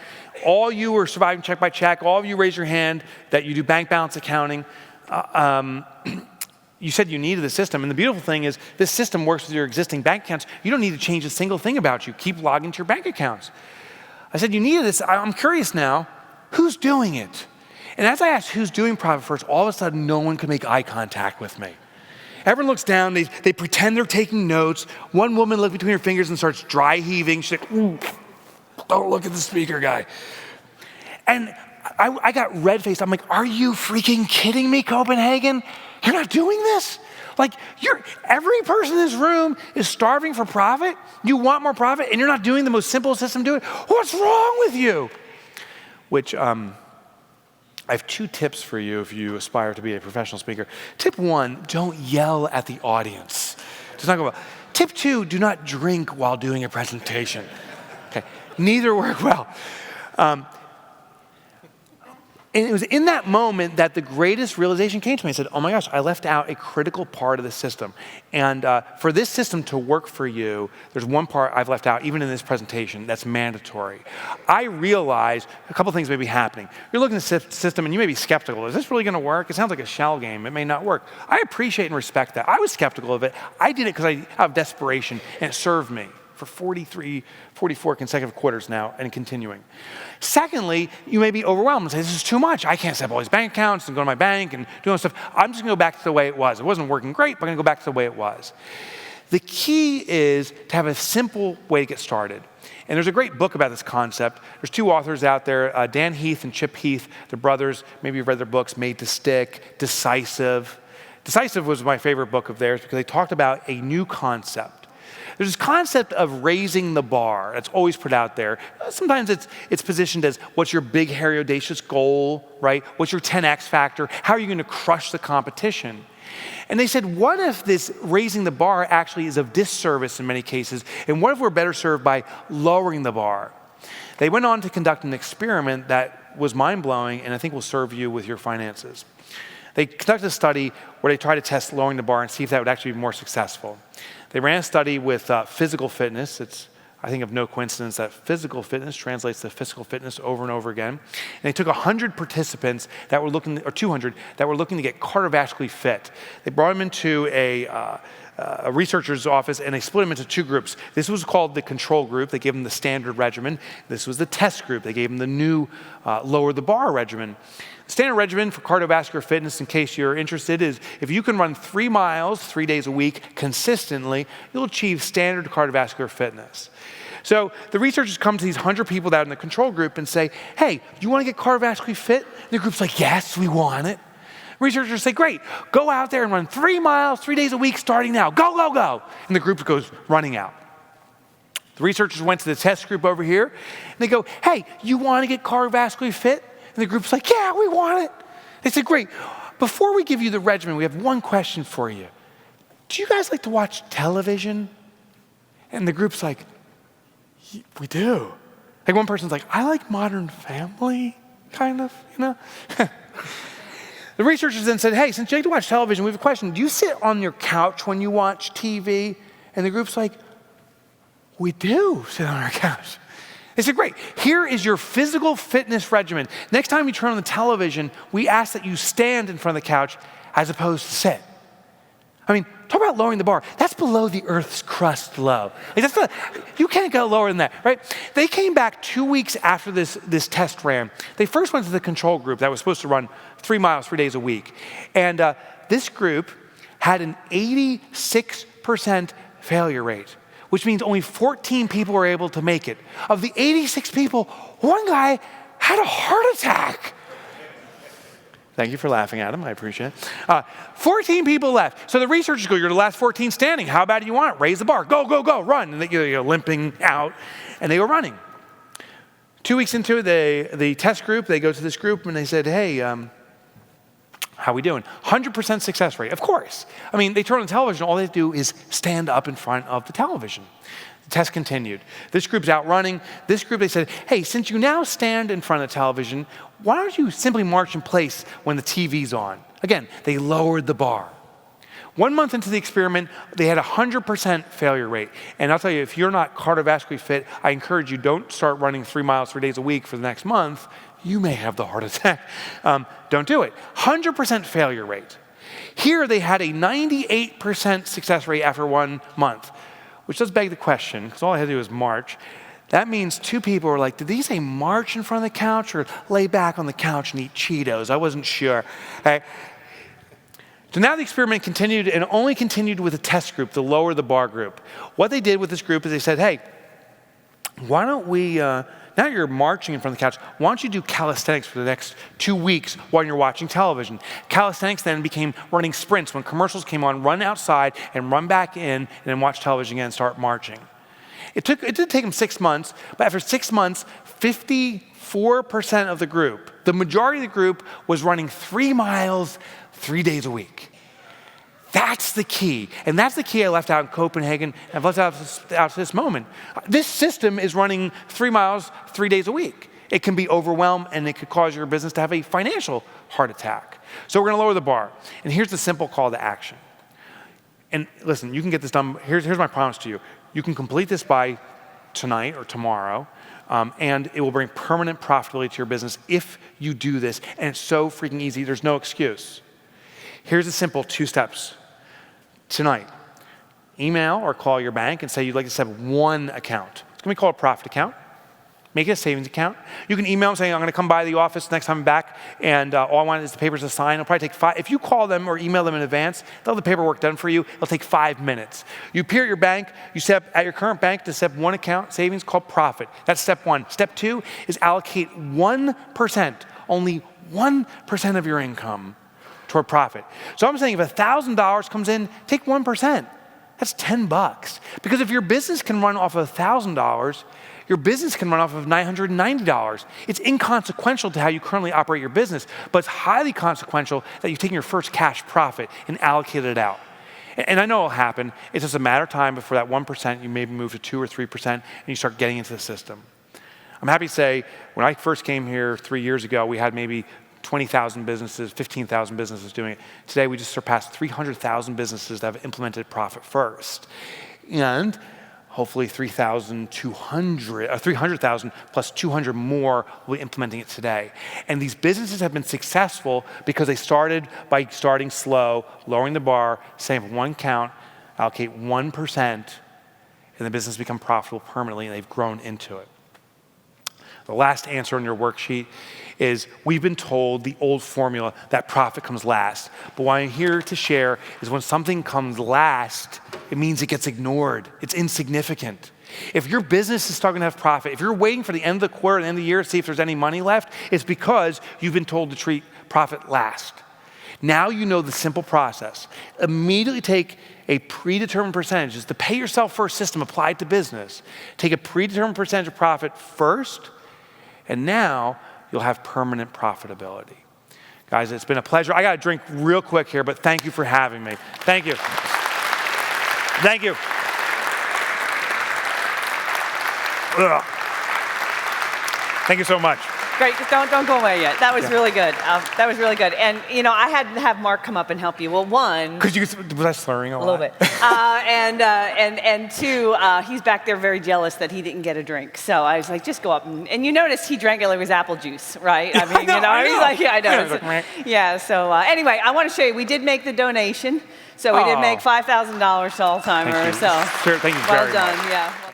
All you were surviving check by check. All of you raised your hand that you do bank balance accounting. You said you needed the system, and the beautiful thing is this system works with your existing bank accounts. You don't need to change a single thing about you. Keep logging to your bank accounts. I said, you needed this. I'm curious now, who's doing it? And as I asked who's doing Profit First, all of a sudden no one could make eye contact with me. Everyone looks down, they pretend they're taking notes. One woman looked between her fingers and starts dry heaving. She's like, ooh, don't look at the speaker guy. And I got red-faced. I'm like, are you freaking kidding me, Copenhagen? You're not doing this? Like, every person in this room is starving for profit. You want more profit, and you're not doing the most simple system to do it. What's wrong with you? Which, I have 2 tips for you if you aspire to be a professional speaker. Tip 1, don't yell at the audience. Just not go well. Tip 2, do not drink while doing a presentation. Okay, neither work well. And it was in that moment that the greatest realization came to me. I said, oh my gosh, I left out a critical part of the system. And for this system to work for you, there's one part I've left out, even in this presentation, that's mandatory. I realized a couple things may be happening. You're looking at the system and you may be skeptical. Is this really going to work? It sounds like a shell game. It may not work. I appreciate and respect that. I was skeptical of it. I did it because I have desperation, and it served me for 44 consecutive quarters now and continuing. Secondly, you may be overwhelmed and say, this is too much. I can't set up all these bank accounts and go to my bank and do all this stuff. I'm just gonna go back to the way it was. It wasn't working great, but I'm gonna go back to the way it was. The key is to have a simple way to get started. And there's a great book about this concept. There's 2 authors out there, Dan Heath and Chip Heath. They're brothers. Maybe you've read their books, Made to Stick, Decisive. Decisive was my favorite book of theirs because they talked about a new concept. There's this concept of raising the bar that's always put out there. Sometimes it's positioned as what's your big, hairy, audacious goal, right? What's your 10x factor? How are you going to crush the competition? And they said, what if this raising the bar actually is of disservice in many cases? And what if we're better served by lowering the bar? They went on to conduct an experiment that was mind-blowing and I think will serve you with your finances. They conducted a study where they tried to test lowering the bar and see if that would actually be more successful. They ran a study with physical fitness. It's, I think, of no coincidence that physical fitness translates to physical fitness over and over again. And they took 100 participants that were looking, or 200, that were looking to get cardiovascularly fit. They brought them into a researcher's office and they split them into 2 groups. This was called the control group. They gave them the standard regimen. This was the test group. They gave them the new lower the bar regimen. The standard regimen for cardiovascular fitness, in case you're interested, is if you can run 3 miles 3 days a week consistently, you'll achieve standard cardiovascular fitness. So the researchers come to these 100 people that are in the control group and say, hey, do you want to get cardiovascularly fit? And the group's like, yes, we want it. Researchers say, great, go out there and run 3 miles 3 days a week starting now. Go, go, go. And the group goes running out. The researchers went to the test group over here and they go, hey, you want to get cardiovascularly fit? And the group's like, yeah, we want it. They said, great, before we give you the regimen, we have one question for you. Do you guys like to watch television? And the group's like, we do. Like one person's like, I like Modern Family, kind of, you know? The researchers then said, hey, since you like to watch television, we have a question. Do you sit on your couch when you watch TV? And the group's like, we do sit on our couch. They said, great, here is your physical fitness regimen. Next time you turn on the television, we ask that you stand in front of the couch as opposed to sit. I mean, talk about lowering the bar. That's below the Earth's crust low. Like you can't go lower than that, right? They came back 2 weeks after this test ran. They first went to the control group that was supposed to run 3 miles 3 days a week. And this group had an 86% failure rate, which means only 14 people were able to make it. Of the 86 people, one guy had a heart attack. Thank you for laughing at him. I appreciate it. 14 people left. So the researchers go, you're the last 14 standing. How bad do you want it? Raise the bar. Go, go, go, run. And they're limping out. And they were running. 2 weeks into the test group, they go to this group and they said, hey, how we doing? 100% success rate. Of course. I mean, they turn on the television. All they do is stand up in front of the television. The test continued. This group's out running. This group, they said, hey, since you now stand in front of the television, why don't you simply march in place when the TV's on? Again, they lowered the bar. 1 month into the experiment, they had a 100% failure rate. And I'll tell you, if you're not cardiovascularly fit, I encourage you, don't start running 3 miles 3 days a week for the next month. You may have the heart attack. Don't do it. 100% failure rate. Here they had a 98% success rate after 1 month, which does beg the question, because all I had to do was march. That means 2 people were like, did they say march in front of the couch or lay back on the couch and eat Cheetos? I wasn't sure. Okay. So now the experiment continued and only continued with a test group, the lower the bar group. What they did with this group is they said, hey, why don't we, now you're marching in front of the couch, why don't you do calisthenics for the next 2 weeks while you're watching television? Calisthenics then became running sprints. When commercials came on, run outside and run back in and then watch television again and start marching. It did take them 6 months, but after 6 months, 54% of the group, the majority of the group was running 3 miles 3 days a week. That's the key. And that's the key I left out in Copenhagen and I've left out to this moment. This system is running 3 miles 3 days a week. It can be overwhelmed and it could cause your business to have a financial heart attack. So we're going to lower the bar. And here's the simple call to action. And listen, you can get this done. Here's my promise to you. You can complete this by tonight or tomorrow, and it will bring permanent profitability to your business if you do this. And it's so freaking easy. There's no excuse. Here's a simple 2 steps. Tonight, email or call your bank and say you'd like to set up one account. It's going to be called a profit account. Make it a savings account. You can email them saying, I'm going to come by the office next time I'm back, and all I want is the papers to sign. It'll probably take 5. If you call them or email them in advance, they'll have the paperwork done for you. It'll take 5 minutes. You appear at your bank. You set up at your current bank to set up one account, savings called profit. That's step 1. Step 2 is allocate 1%, only 1% of your income toward profit. So I'm saying if $1,000 comes in, take 1%. That's $10. Because if your business can run off of $1,000, your business can run off of $990. It's inconsequential to how you currently operate your business, but it's highly consequential that you've taken your first cash profit and allocated it out. And I know it'll happen. It's just a matter of time before that 1%, you maybe move to 2 or 3%, and you start getting into the system. I'm happy to say, when I first came here 3 years ago, we had maybe 20,000 businesses, 15,000 businesses doing it. Today, we just surpassed 300,000 businesses that have implemented Profit First. And hopefully 300,000 plus 200 more will be implementing it today. And these businesses have been successful because they started by starting slow, lowering the bar, saying one count, allocate 1%, and the business become profitable permanently, and they've grown into it. The last answer on your worksheet is we've been told the old formula that profit comes last. But what I'm here to share is when something comes last, it means it gets ignored. It's insignificant. If your business is starting to have profit, if you're waiting for the end of the quarter, the end of the year to see if there's any money left, it's because you've been told to treat profit last. Now you know the simple process. Immediately take a predetermined percentage. It's the pay yourself first system applied to business. Take a predetermined percentage of profit first, and now you'll have permanent profitability. Guys, it's been a pleasure. I got to drink real quick here, but thank you for having me. Thank you. Thank you. Ugh. Thank you so much. Great, don't go away yet. That was really good. That was really good. And I had to have Mark come up and help you. Well, one, Was I slurring a lot? a little bit, and two, he's back there very jealous that he didn't get a drink. So I was like, just go up and you noticed he drank it like it was apple juice, right? I mean, I know. he's like, yeah, I know. Like, meh. Yeah. So anyway, I want to show you. We did make the donation. So we did make $5,000 to Alzheimer's. Thank you. So Sure, thank you well very done. much. Yeah.